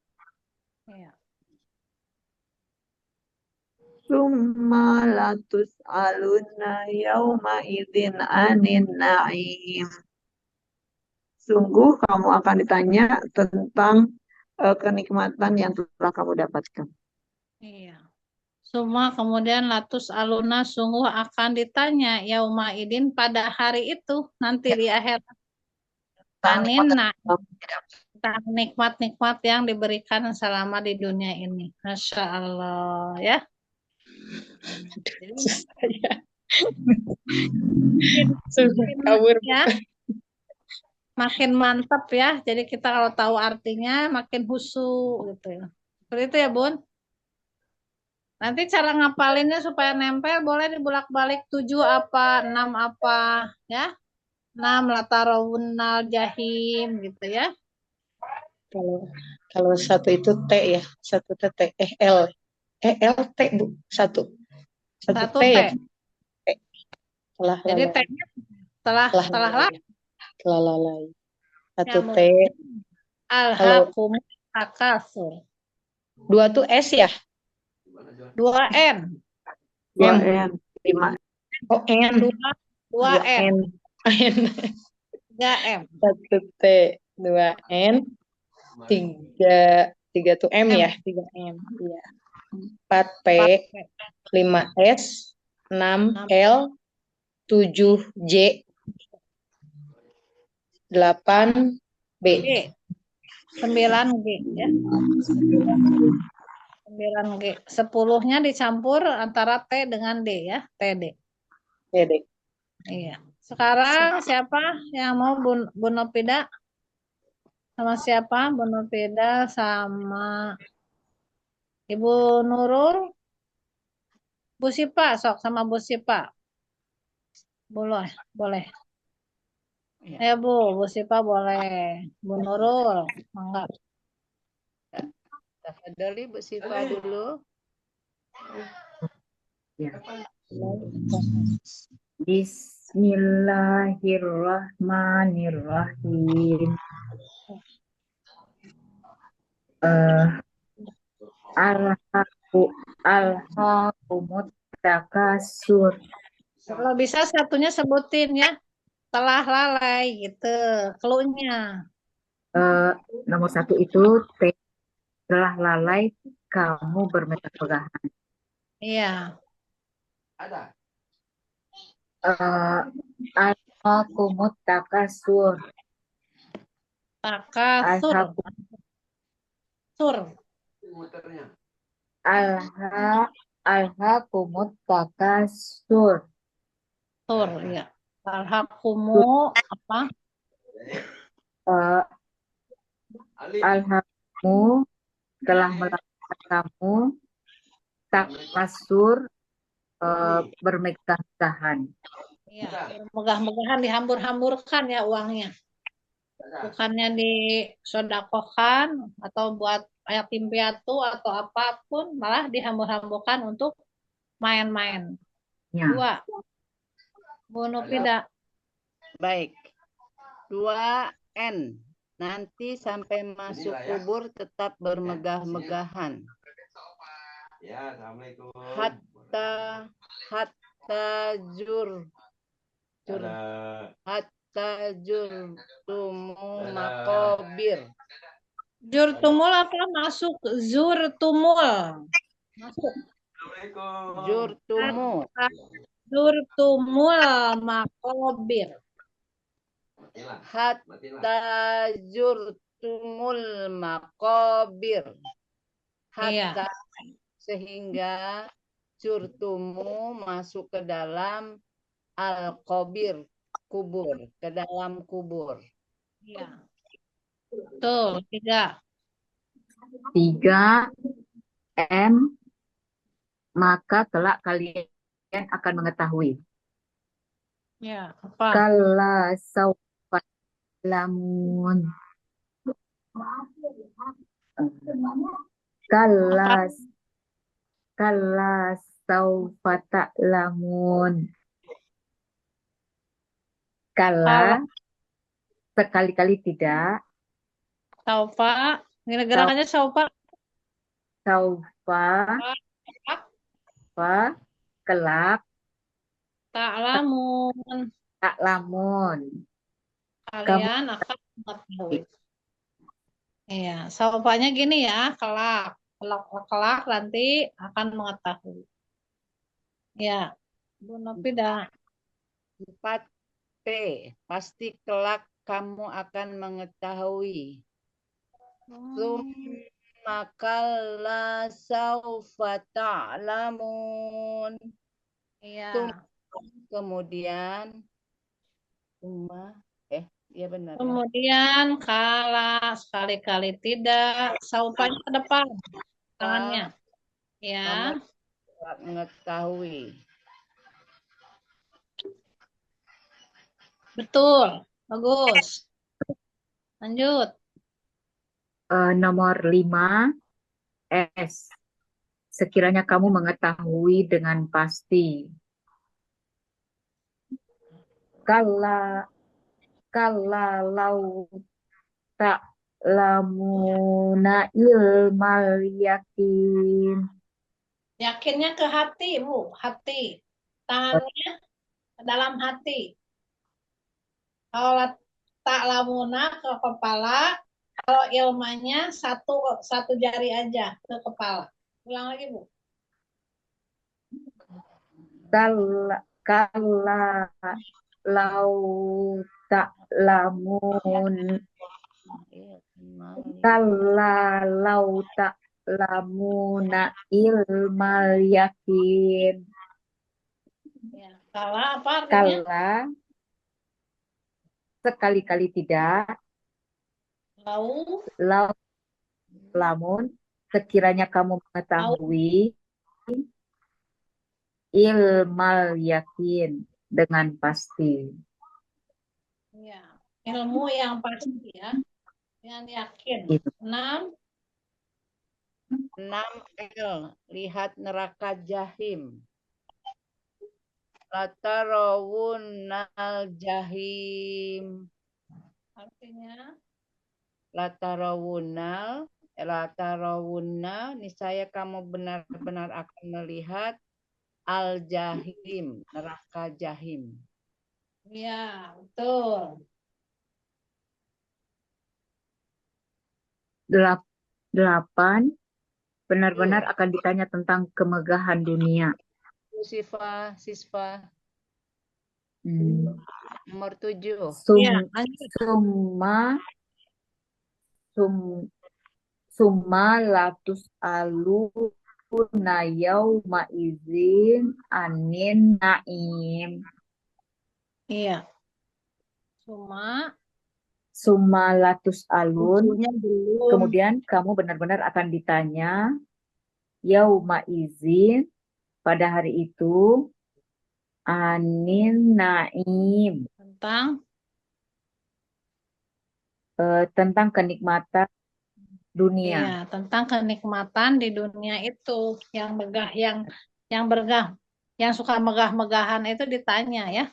Iya. Summa latus aluna yauma idzin anin na'im. Sungguh kamu akan ditanya tentang kenikmatan yang telah kamu dapatkan. Iya. Semua kemudian latus aluna sungguh akan ditanya yauma idin pada hari itu nanti di akhir anin tentang nikmat-nikmat yang diberikan selama di dunia ini. Masya Allah ya. Ya, makin mantap ya. Jadi kita kalau tahu artinya makin husu gitu ya. Seperti itu ya Bun. Nanti cara ngapalinnya supaya nempel boleh dibulak-balik 7 apa, 6 apa ya. 6 latarawunnal jahim gitu ya. Kalau satu itu T ya, satu T L. L T Bu, satu Satu T T. ya. Jadi T-nya setelah lalai. Satu Ya, T. Alhaqum takasur. 2 tuh S ya? 2 N. 2 N, 5. Oh N. 2 N. 3 M. 1 T, 2 N, 3 tuh M ya? 3 M. Iya. 4 P, 5 S, 6 L, 7 J, 8 B. 9 G ya. 9 G. 10-nya dicampur antara T dengan D ya. TD. TD. Iya. Sekarang siapa yang mau Bu Nopida? Sama siapa? Bu Nopida sama Ibu Nurul. Bu Sipa, sok sama Bu Sipa. Boleh, boleh. Ya Bu Sipa boleh. Bu Nurul, mangga. Tafadhali Bu Sipa dulu. Ya. Bismillahirrahmanirrahim. Alhaqumut takasur. Kalau bisa satunya sebutin ya. Telah lalai gitu. Cluenya. Nomor 1 itu T. Telah lalai kamu bermegah-megahan. Iya. Alhaqumut takasur. Takasur. Sur. Alhaqumut takasur. Sur, ya. Alhaqumu apa? Alhaqmu telah melakukan kamu takasur bermegah-megahan. Iya, bermegah-megahan dihambur-hamburkan ya uangnya. Bukannya disodakohkan atau buat yatim piatu atau apapun, malah dihambur-hamburkan untuk main-main. Ya. 2. Bu Nupida. Baik. 2N. Nanti sampai masuk kubur tetap bermegah-megahan. Hatta hatta jur jur hatta jurtumu makobir. Jurtumul apa? Masuk. Zurtumul. Masuk. Jurtumu Zurtumul makobir. hatta jurtumul makobir. Iya. Hatta sehingga jurtumu masuk ke dalam al-qabir, kubur, ke dalam kubur. Iya. Betul. 3. 3M, maka kelak kalian akan mengetahui. Ya. Apa? Kalla saufa lamun. Kalla kalla saufa ta'lamun. Kalla sekali-kali tidak. Saufa. Gerakannya saufa. Saufa kelak Ta'lamun. ta'lamun. Kalian akan mengetahui. Iya, saufanya gini ya, kelak. Kelak nanti akan mengetahui. Ya, Bu Nofida. 4P, pasti kelak kamu akan mengetahui. Tsumma kalla saufa ta'lamun. Iya. Kemudian iya benar ya. Kemudian kala sekali-kali tidak, saufanya ke depan tangannya. Ya. Kamu mengetahui. Betul. Bagus. Lanjut. Nomor 5S. Sekiranya kamu mengetahui dengan pasti. Kalla lau ta'lamuna ilmal yakin. Yakinnya ke hati, Bu. Hati. Tangannya ke dalam hati. Kalau ta'lamuna ke kepala, kalau ilmanya satu jari aja ke kepala. Ulang lagi, Bu. Kalla lau ta'lamun. Kalla lau ta'lamuna ilmal yakin. Ya. Kala apa artinya? Kalla sekali-kali tidak. Lau lamun sekiranya kamu mengetahui ilmal yakin dengan pasti. Ya. Ilmu yang pasti ya. Dengan yakin. Gitu. 6L, lihat neraka jahim. Latarawunnal jahim. Artinya? Latarawunna, niscaya kamu benar-benar akan melihat al-jahim, neraka jahim. Ya, betul. 8, benar-benar akan ditanya tentang kemegahan dunia. Siswa. Nomor 7. Summa latus aluna yauma izin anin naim. Iya. Summa latus alun. Kemudian kamu benar-benar akan ditanya yauma izin, pada hari itu, anin naim, tentang kenikmatan dunia. Iya, tentang kenikmatan di dunia itu yang megah, yang suka megah-megahan itu ditanya ya.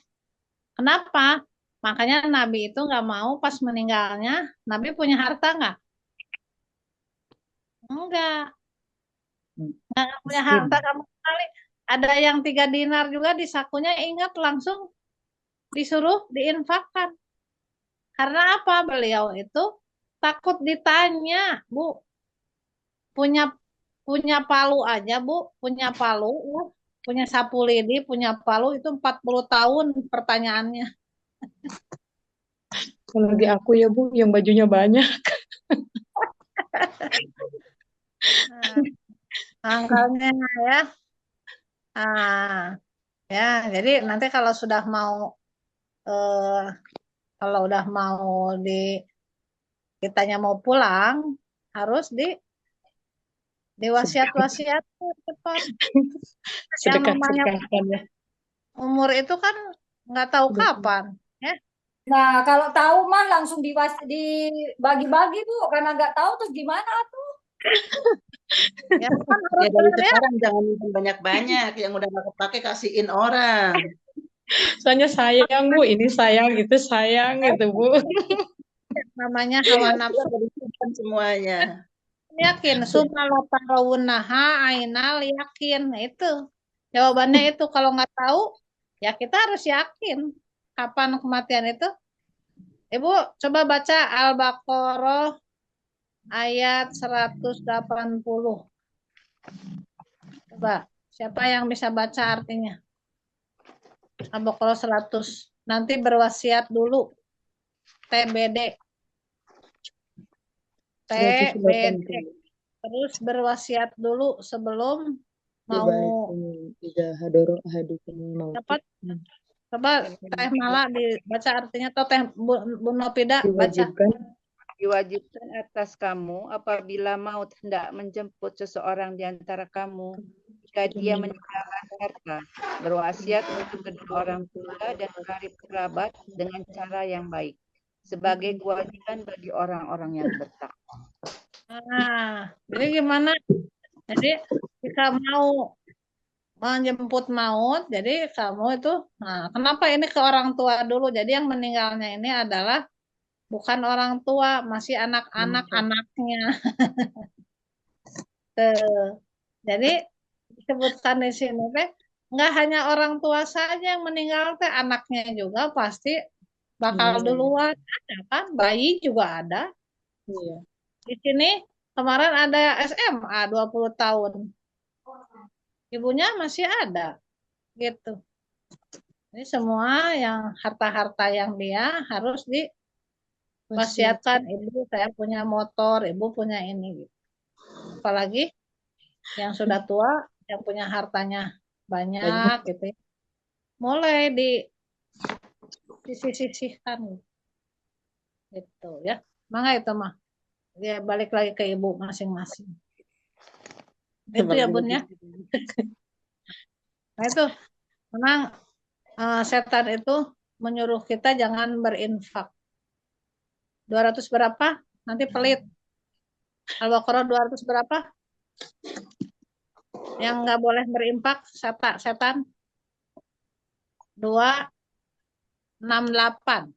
Kenapa? Makanya Nabi itu nggak mau pas meninggalnya, Nabi punya harta nggak? Enggak, Hmm, nggak punya Miskin. harta sama sekali. Ada yang 3 dinar juga di sakunya, ingat langsung disuruh diinfakkan. Karena apa? Beliau itu takut ditanya, Bu. Punya punya palu aja, Bu. Punya palu, punya sapu lidi, punya palu itu 40 tahun pertanyaannya. Apalagi aku ya Bu, yang bajunya banyak. Nah, angkalnya ya. Ah, ya, jadi nanti kalau sudah mau eh, kalau udah mau di kitanya mau pulang harus diwasiat-wasiat cepat. Yang namanya Sedekah-sedekahkan ya. umur itu kan nggak tahu kapan, ya. Nah, kalau tahu mah langsung dibagi-bagi Bu, karena nggak tahu terus gimana tuh? Ya kan Ya harus dari benar ya. sekarang jangan banyak-banyak, yang udah nggak kepake kasihin orang. Soalnya sayang Bu, ini sayang, itu sayang gitu Bu. Namanya hawa nafsu. Biar disimpan semuanya. Yakin, sumalatarawunaha ainal yakin. Nah, itu jawabannya itu kalau nggak tahu ya kita harus yakin kapan kematian itu. Ibu coba baca Al-Baqarah ayat 180. Coba siapa yang bisa baca artinya? Al-Baqarah 100. Nanti berwasiat dulu. TBD. TBD. Terus berwasiat dulu sebelum mau dapat. Coba Teh Mala dibaca artinya atau Teh Bu Nopida baca. Diwajibkan atas kamu apabila maut hendak menjemput seseorang di antara kamu, jika dia meninggalkan harta, berwasiat untuk kedua orang tua dan karib kerabat dengan cara yang baik, sebagai kewajiban bagi orang-orang yang bertakwa. Nah, jadi gimana? Jadi jika mau menjemput maut, jadi kamu itu, nah kenapa ini ke orang tua dulu? Jadi yang meninggalnya ini adalah bukan orang tua, masih anak-anak anaknya. Jadi disebutkan di sini teh nggak hanya orang tua saja yang meninggal teh, anaknya juga pasti bakal duluan, ada kan? Bayi juga ada. Iya. Di sini kemarin ada SMA 20 tahun. Ibunya masih ada gitu. Ini semua yang harta-harta yang dia harus diwasiatkan. Ibu saya punya motor, ibu punya ini gitu. Apalagi yang sudah tua, yang punya hartanya banyak gitu ya. Mulai disisihkan gitu ya. Mangga itu mah. Dia balik lagi ke ibu masing-masing. Itu ya Bun ya. Nah itu memang setan itu menyuruh kita jangan berinfak. 200 berapa? Nanti pelit. Al-Baqarah 200 berapa? Yang nggak boleh berinfak setan 268.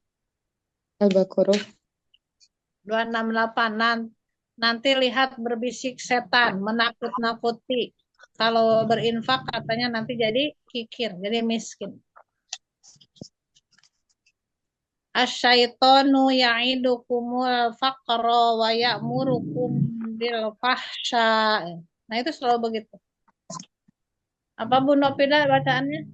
Al-Baqarah 268. Nanti lihat berbisik setan, menakut-nakuti. Kalau berinfak katanya nanti jadi kikir, jadi miskin. Asyaitonu ya'idukumul faqra wa ya'murukum bil fahsya. Nah itu selalu begitu. Apa Bu Nopida bacaannya?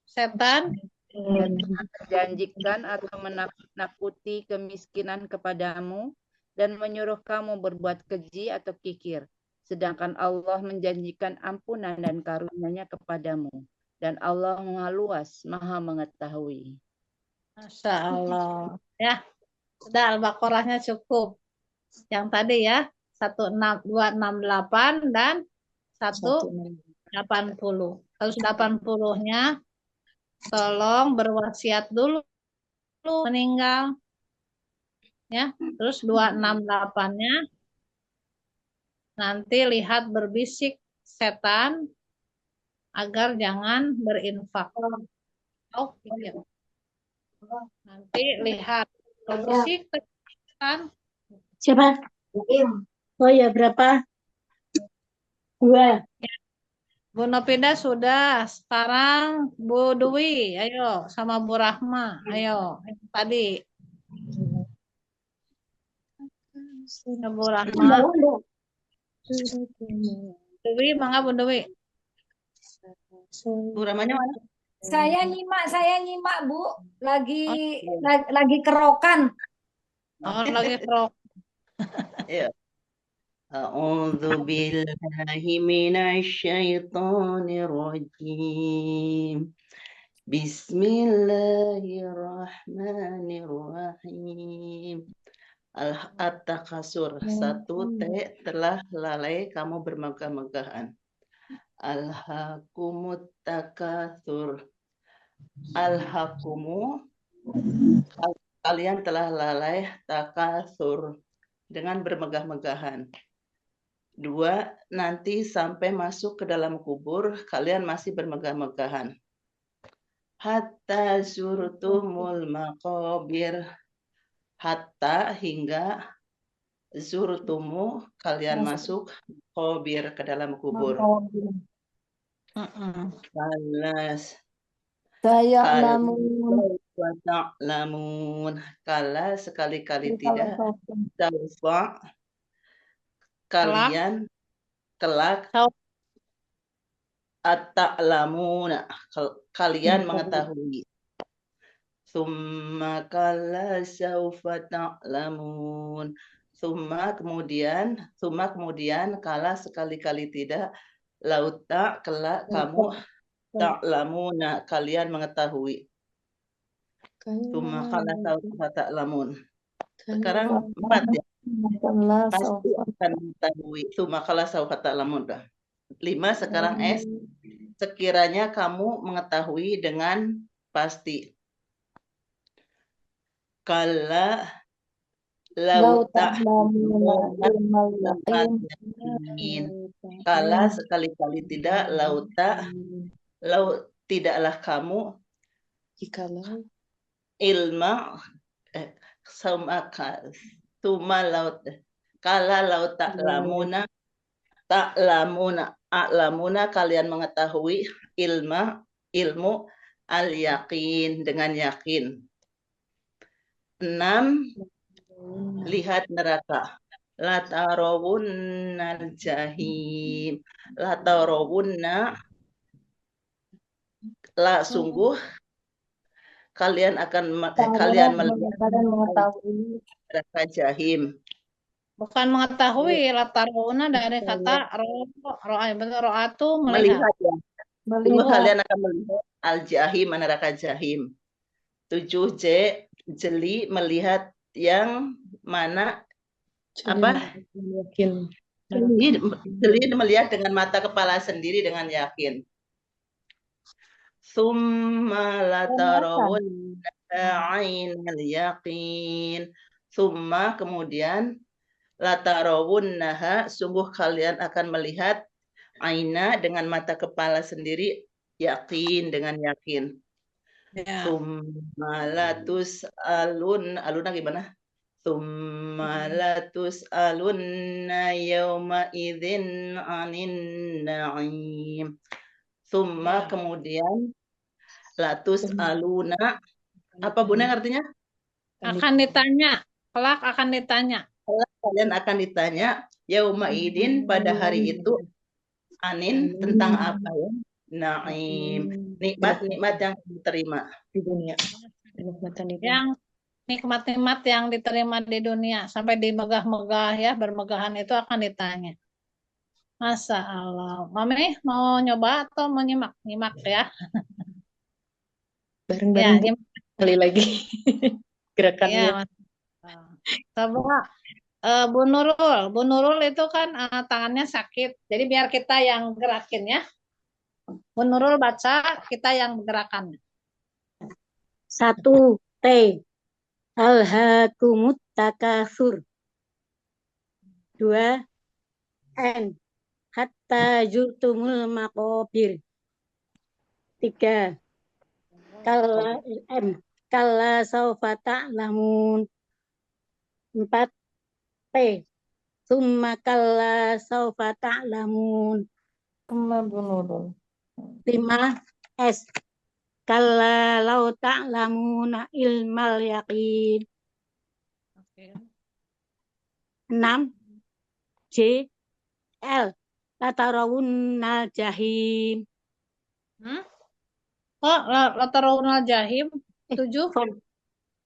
Setan Menjanjikan atau menakut-nakuti kemiskinan kepadamu dan menyuruh kamu berbuat keji atau kikir. Sedangkan Allah menjanjikan ampunan dan karunia-Nya kepadamu. Dan Allah Maha Luas, Maha Mengetahui. Masya Allah. Ya, sudah Al-Baqarahnya cukup. Yang tadi ya, 268 dan 180. 180-nya tolong berwasiat dulu meninggal. Ya, terus 268-nya nanti lihat berbisik setan agar jangan berinfak. Oh, iya. Nanti lihat. Kondisi kan. Siapa? Oh ya, berapa? 2. Bu Nopida sudah. Sekarang Bu Dwi, ayo sama Bu Rahma, ayo. Yang tadi. Bu Rahma. Dwi, mangga Bu Dwi. Bu Ramanya mana? Saya nyimak Bu, lagi kerokan. Oh, lagi kerok. Ya. A'udzu billahi minasyaitonir rajim. Bismillahirrahmanirrahim. At-takasur. 1 T telah lalai kamu bermegah-megahan. Alhaakumut takatsur. Alhaakumu, kalian telah lalai takatsur dengan bermegah-megahan. 2, nanti sampai masuk ke dalam kubur kalian masih bermegah-megahan. Hatta zurtumul maqabir. Hatta hingga zurtumu kalian masuk qabir ke dalam kubur. Kalas ta'lamun. Kala sekali-kali tidak. Saufa kalian kelak at-ta'lamuna kalian mengetahui. Summa kala saufa ta'lamun. Summa kemudian kala sekali-kali tidak. Lauta kelak kamu ta'lamuna kalian mengetahui. Summa kala saufa ta'lamun. Sekarang 4 ya. Pasti akan mengetahui. Summa kala saufa ta'lamun. 5 sekarang S. Sekiranya kamu mengetahui dengan pasti. Kala lauta kala sekali-kali tidak tidaklah kamu ilma tuma laut kala laut ta'lamuna kalian mengetahui ilmu al-yaqin dengan yakin. 6 lihat neraka. La tarawunnal jahim. La tarawunna la sungguh kalian akan melihat neraka jahim. Bukan mengetahui, lataruna dari kata ro'atu melihat. Melihat ya. Sungguh kalian akan melihat al-jahim, neraka jahim. 7 J jeli melihat yang mana apa? Jeli melihat dengan mata kepala sendiri dengan yakin. Summa latarawunna ainal yaqin. Summa kemudian latarawunnaha sungguh kalian akan melihat aina dengan mata kepala sendiri, yakin dengan yakin. Summa latus aluna gimana? Summa latus alunna yawma idzin anin na'im. Summa kemudian latus aluna apa Bunda artinya? Akan ditanya, kelak akan ditanya. Kelak kalian akan ditanya yauma idzin pada hari itu anin tentang apa ya? Naim, nikmat yang diterima di dunia. Yang nikmat-nikmat yang diterima di dunia sampai dimegah-megah ya, bermegahan itu akan ditanya. Masya Allah. Mami mau nyoba atau mau nyimak? Nyimak ya. Bareng-bareng Ya, kali lagi gerakannya. Ya, coba Bu Nurul itu kan tangannya sakit. Jadi biar kita yang gerakin ya. Bu Nurul baca, kita yang gerakan. 1 T alhaakumut takatsur. 2 N hatta zurtumul maqabir. 3 kalla kalla saufa ta'lamun. 4P. Summa kalla saufa ta'lamun. Sama Bu Nurul. 5S. Kalla lau ta'lamuna ilmal yaqin. Oke. 6J. L. Latarawunnal jahim. Kok latarawunal jahim 7?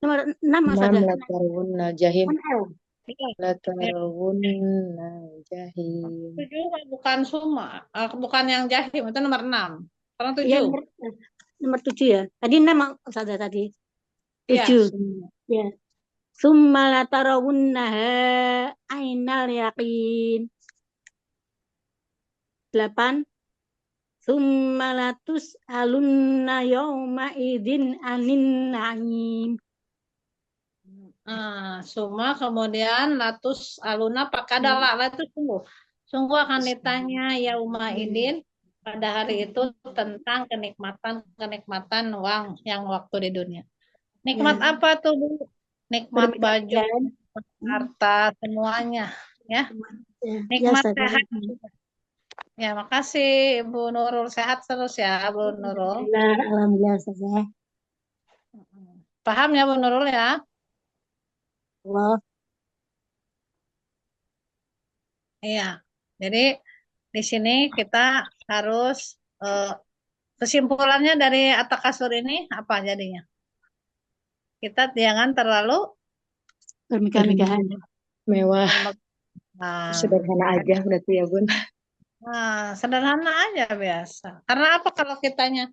Nomor 6 Mas 6 ada. latarawunnal jahim. 6L. Iya. Latarawunnal jahim. 7 bukan suma, bukan yang jahim, itu nomor 6. Sekarang 7. Iya, nomor 7 ya. Tadi 6 Mas ada tadi. 7. Ya. Summa latarawunnaha ainal yaqin. 8. Summa latus alunna yawma idin anin na'im. Suma kemudian latus aluna pakai adalah itu sungguh akan ditanya yauma idin pada hari itu tentang kenikmatan uang yang waktu di dunia. Nikmat apa tuh Bu? Nikmat baju, harta, semuanya ya. Nikmat sehat. Ya, makasih Bu Nurul, sehat terus ya Bu Nurul. Alhamdulillah saja. Paham ya Bu Nurul ya? Allah. Iya. Jadi di sini kita harus kesimpulannya dari At-Takasur ini apa jadinya? Kita jangan terlalu Bermegah-megahan. Mewah. Sederhana aja berarti ya Bun. Nah, sederhana aja biasa. Karena apa kalau kitanya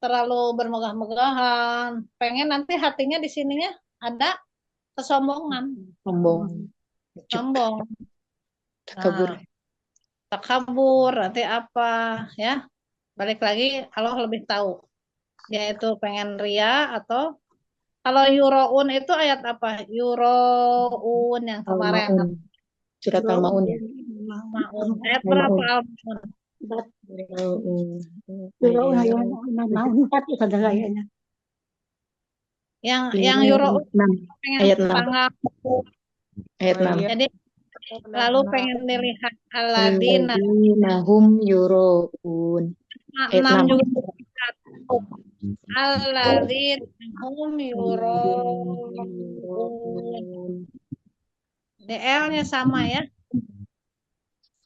terlalu bermegah-megahan, pengen nanti hatinya di sininya ada kesombongan. Sombong. Takabur. Takabur, nanti apa ya? Balik lagi Allah lebih tahu. Yaitu pengen ria atau kalau yuroun itu ayat apa? Yuroun yang kemarin. Surat Al-Maun ya. Maun. Ayat berapa Al-Maun? Yang yuroun ayat 6. Ayat 6. Jadi lalu pengen dilihat Aladina. Hum yuroun. 6 juga. Aladina hum yuroun. DL-nya sama ya.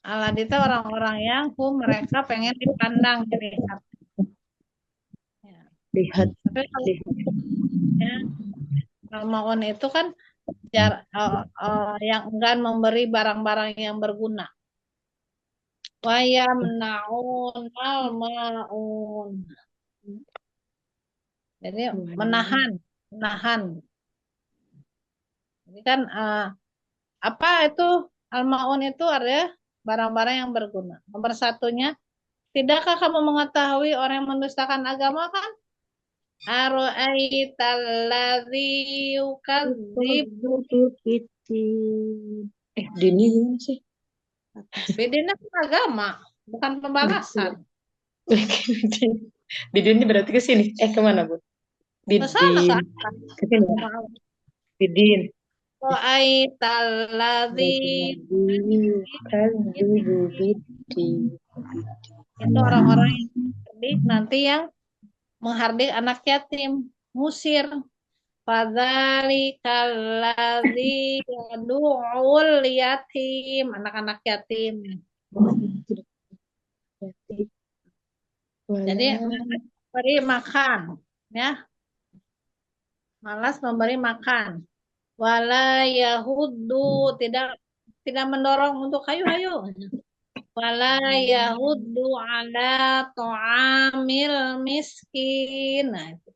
Aladita orang-orang yang mereka pengen dipandang, dilihat. Lihat. Tapi kalau ya, Al-Maun itu kan yang enggan memberi barang-barang yang berguna. Wa yamna'un al-ma'un. Jadi menahan. Ini kan apa itu al-ma'un itu ada barang-barang yang berguna. Nomor satunya, tidakkah kamu mengetahui orang yang mendustakan agama kan? Ara'aital ladzi yukadzibu Dini gimana sih? Bidina agama, bukan pembalasan. Bidin ini berarti ke sini. Kemana, Bu? Bidin. Ke sini. Bidin. Ara'aital ladzi yukadzibu itu orang-orang yang cerdik nanti yang menghardik anak yatim, musir. Fadzalikal ladzi yad'ul yatim, anak-anak yatim. Jadi memberi makan, ya. Malas memberi makan. Wala yahuddu, tidak mendorong untuk ayo. Wala yahuddu ala ta'amil miskin. Nah, itu.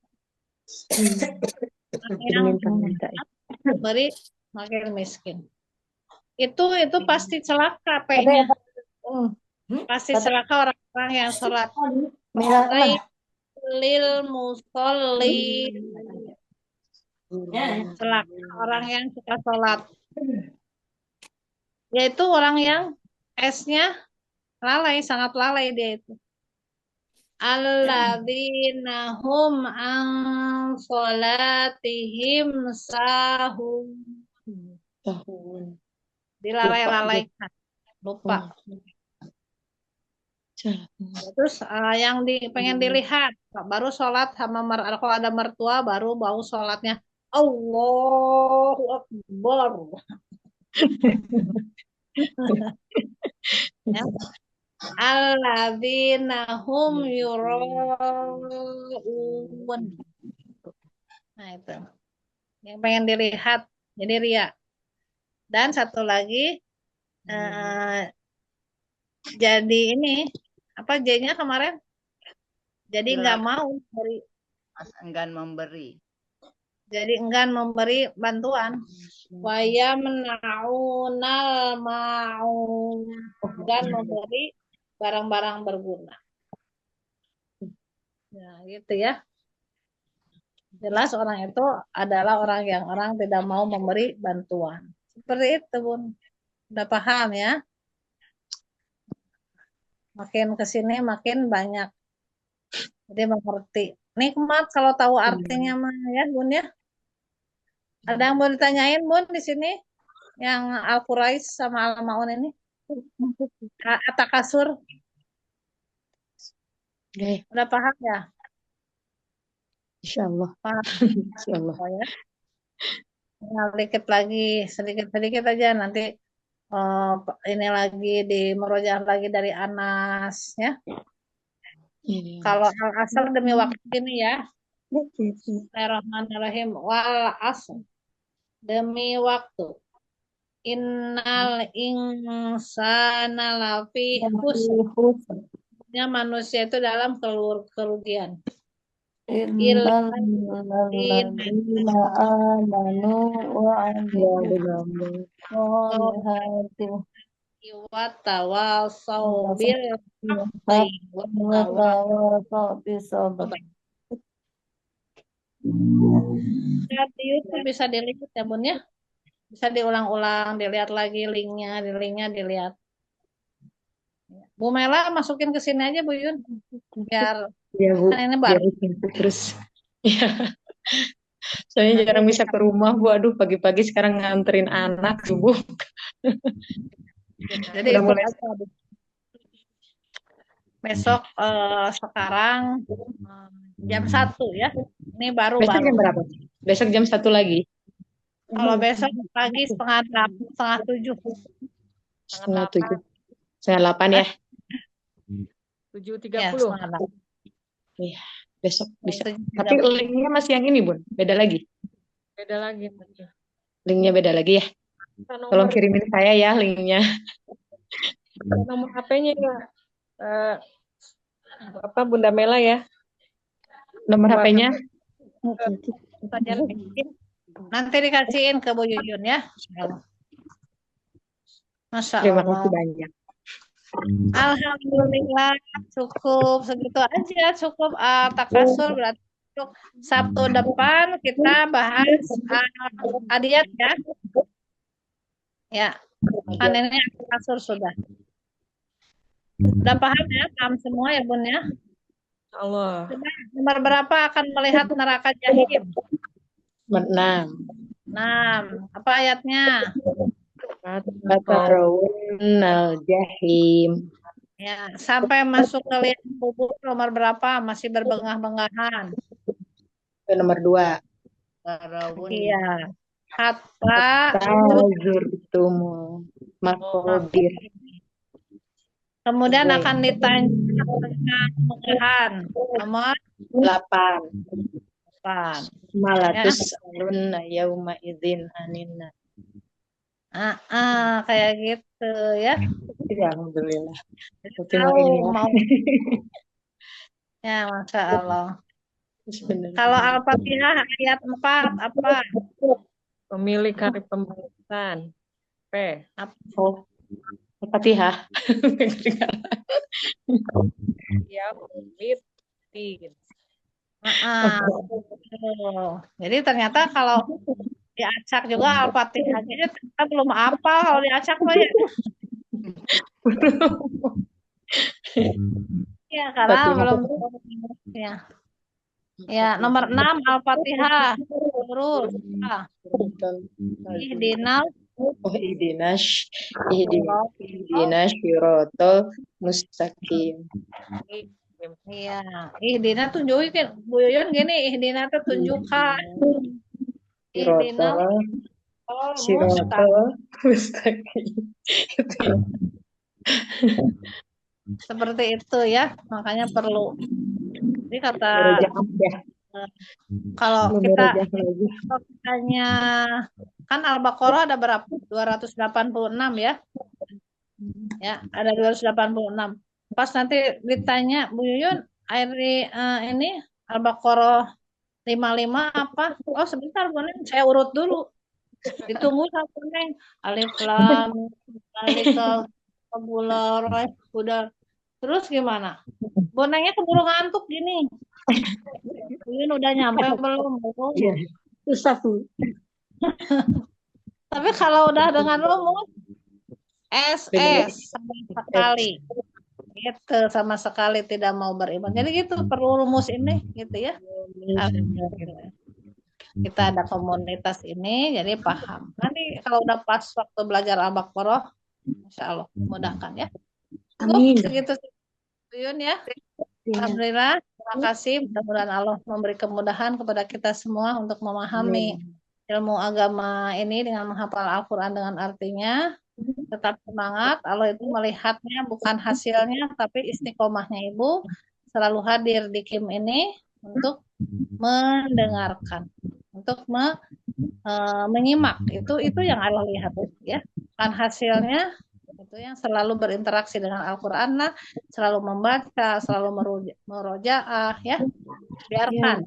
Yang beri makin miskin. Itu pasti celaka P-nya. Pasti celaka orang-orang yang sholat. Lil musolli. Celaka orang yang suka sholat. Yaitu orang yang S-nya lalai, sangat lalai dia itu. alladzina hum an sholatihim sahun. Tahun. Lupa. Dilalai-lalaikan, lupa. Terus yang pengen dilihat, baru sholat sama kalau ada mertua baru bau sholatnya Allahu Akbar. Ya. Alladzina hum yura'un. Nah itu yang pengen dilihat, jadi ria. Dan satu lagi jadi ini apa J-nya kemarin? Jadi nggak mau beri. Enggan memberi. Jadi enggan memberi bantuan. Waya menaunal mau dan memberi barang-barang berguna. Nah, gitu ya. Jelas orang itu adalah orang yang tidak mau memberi bantuan. Seperti itu, Bun. Udah paham ya? Makin kesini makin banyak. Jadi mengerti. Nikmat kalau tahu artinya mah ya, Bun ya. Ada yang mau ditanyain, Bun, di sini? Yang Al-Quraish sama Al-Maun ini? At-Takasur. Okay. Udah paham ya? Insyaallah. Paham. Insyaallah. Ya. Nah, sedikit aja nanti ini lagi di murojaah lagi dari Anas ya. Kalau al-asr demi waktu ini ya. Bismillahirrahmanirrahim. Wal asr demi waktu. Innal insana lafi khusr. Manusia itu dalam kerugian. Innal ladzina amanu wa amilus solihati wa tawassaw bil haqqi wa tawassaw bis sabr. Di YouTube bisa dilihat ya, Bun ya. Bisa diulang-ulang, dilihat lagi linknya dilihat. Bu Mela masukin ke sini aja, Bu Yun. Biar ya, Bu. Kan ini baru. Terus. Ya. Soalnya jarang bisa ke rumah, Bu. Aduh, pagi-pagi sekarang nganterin anak subuh. Jadi udah mulai. Besok sekarang jam 1 ya. Ini baru. Besok jam berapa? Besok jam 1 lagi. Kalau besok pagi 6:30, 6:30. 7:30. 7:30 ya. 7:30. Iya, besok bisa. Tapi linknya masih yang ini, Bun. Beda lagi. Beda lagi. Linknya beda lagi ya. Tolong kirimin saya ya linknya. Nomor HP-nya ya. Bunda Mela ya. Nomor HP-nya. Nanti dikasihin ke Bu Yuyun ya. Masya Allah. Terima kasih banyak. Alhamdulillah cukup segitu aja, cukup takasur. Berarti untuk Sabtu depan kita bahas adiyat ya. Ya, kan ini takasur sudah. Udah paham ya, paham semua ya, Bun ya. Allah. Nomor berapa akan melihat neraka jahim? 6. Apa ayatnya? Tarawunnal jahim. Ya, sampai masuk ke liang kubur nomor berapa? Masih berbengah-bengahan. Nomor 2. Iya. Hatta zurtumul maqabir. Kemudian akan ditanya tentang pernikahan. Nomor 8. Malatus alunna yauma idzin aninna. Kayak gitu ya. Alhamdulillah. Mau. Ya, Masya Allah. Kalau Al-Fatihah ayat 4 apa? Pemilik hari pembalasan. P. Oh, Al-Fatihah. Ya, Fitin. Jadi ternyata kalau diacak juga Al-Fatihahnya kita belum hafal kalau diacak Pak ya. Ya, karena Fatihah. belum ya. Ya, nomor 6 Al-Fatihah. Terus Ihdinal Oh, ihdinas syiratal mustaqim. Iya, Ihdina tunjukin Bu Yuyun gini, Ihdina tuh tunjukkan. Ihdina Syiratal mustaqim. Seperti itu ya, makanya perlu. Jadi kata kalau kita tanya kan Al-Baqarah ada berapa? 286 ya. Ya, ada 286. Pas nanti ditanya Bu Yuyun, ini Al-Baqarah 55 apa? Oh, sebentar, Bu Neng, saya urut dulu. Ditunggu satu Neng. Alif lam Zalikal Qabula udah. Terus gimana? Bonengnya keburu ngantuk gini. Yuyun udah nyampe belum? Susah, Bu. Tapi kalau udah dengan rumus SS sama sekali. Gitu, sama sekali tidak mau beriman. Jadi gitu perlu rumus ini gitu ya. Kita ada komunitas ini jadi paham. Nanti kalau udah pas waktu belajar Al-Baqarah, Insya Allah mudahkan ya. Amin. Segitu Yuyun ya. Alhamdulillah, terima kasih. Mudah-mudahan Allah memberi kemudahan kepada kita semua untuk memahami ilmu agama ini dengan menghafal Al-Quran dengan artinya. Tetap semangat. Allah itu melihatnya bukan hasilnya, tapi istiqomahnya Ibu selalu hadir di KIM ini untuk mendengarkan, untuk menyimak. Itu yang Allah lihat ya. Kan hasilnya itu yang selalu berinteraksi dengan Al-Quran lah, selalu membaca, selalu merojaah ya. Biarkan.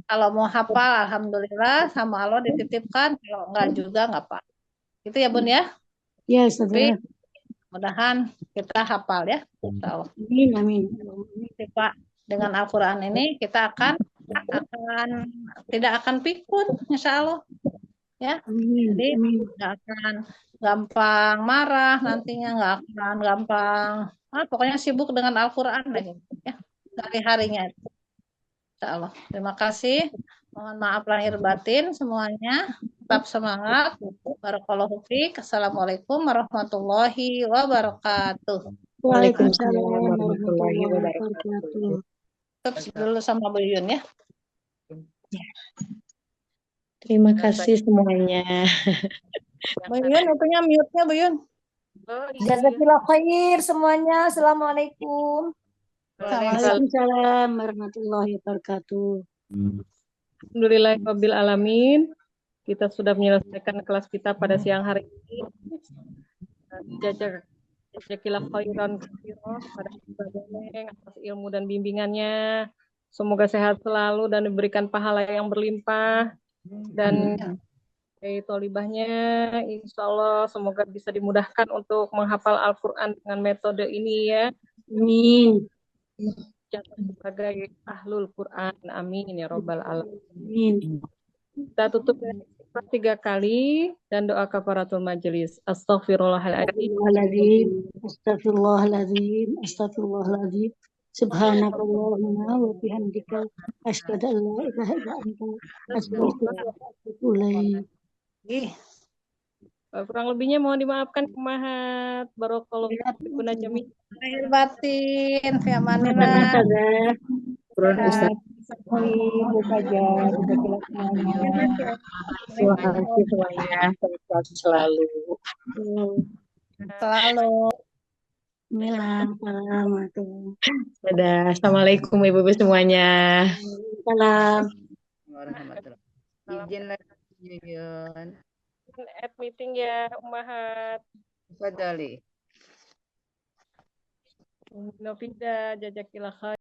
Kalau mau hafal, alhamdulillah sama Allah dititipkan. Kalau enggak juga enggak apa. Itu ya Bun ya. Ya, Tapi saudara. mudahan kita hafal ya. Amin, amin. Pak, dengan Al-Quran ini kita akan tidak akan pikun, Insya Allah. Ya, jadi nggak akan gampang marah nantinya, nggak akan gampang, pokoknya sibuk dengan Al-Quran lagi, ya, sehari-harinya. Insya Allah. Terima kasih. Mohon maaf lahir batin semuanya. Tetap semangat. Barakallahu fiik. Assalamualaikum warahmatullahi wabarakatuh. Waalaikumsalam warahmatullahi wabarakatuh. Tetap dulu sama Bu Yun ya. Terima kasih semuanya. Bu Yun, itunya mute-nya Bu Yun. Jazakallah khair semuanya. Assalamualaikum. Waalaikumsalam warahmatullahi wabarakatuh. Alhamdulillahirabbil alamin. Kita sudah menyelesaikan kelas kita pada siang hari ini. Jazakallah khairan pada Neng atas ilmu dan bimbingannya. Semoga sehat selalu dan diberikan pahala yang berlimpah. Dan tolibahnya insya Allah semoga bisa dimudahkan untuk menghafal Al-Quran dengan metode ini ya. Amin. Sebagai ahlul Quran, amin ya robbal alamin. Kita tutup dengan 3 kali dan doa kafaratul majelis. Astaghfirullahaladzim. Astaghfirullahaladzim. Astaghfirullahaladzim. Subhanakallahumma wa bihamdika asyhadu an la ilaha illa anta astaghfiruka wa atubu ilaik. Kurang lebihnya mohon dimaafkan Mahat. Barakallahu fiikum jami'an. Lahir batin, fi amanillah. Quran Ustaz. Ibu saja, terima kasih semuanya. Sehat selalu. Selalu. Assalamualaikum. Dadah. Assalamualaikum Ibu-ibu semuanya. Salam. Izin lagi Yuyun. Add meeting ya, Mahat. Fadali. Novida, jazakallah khair.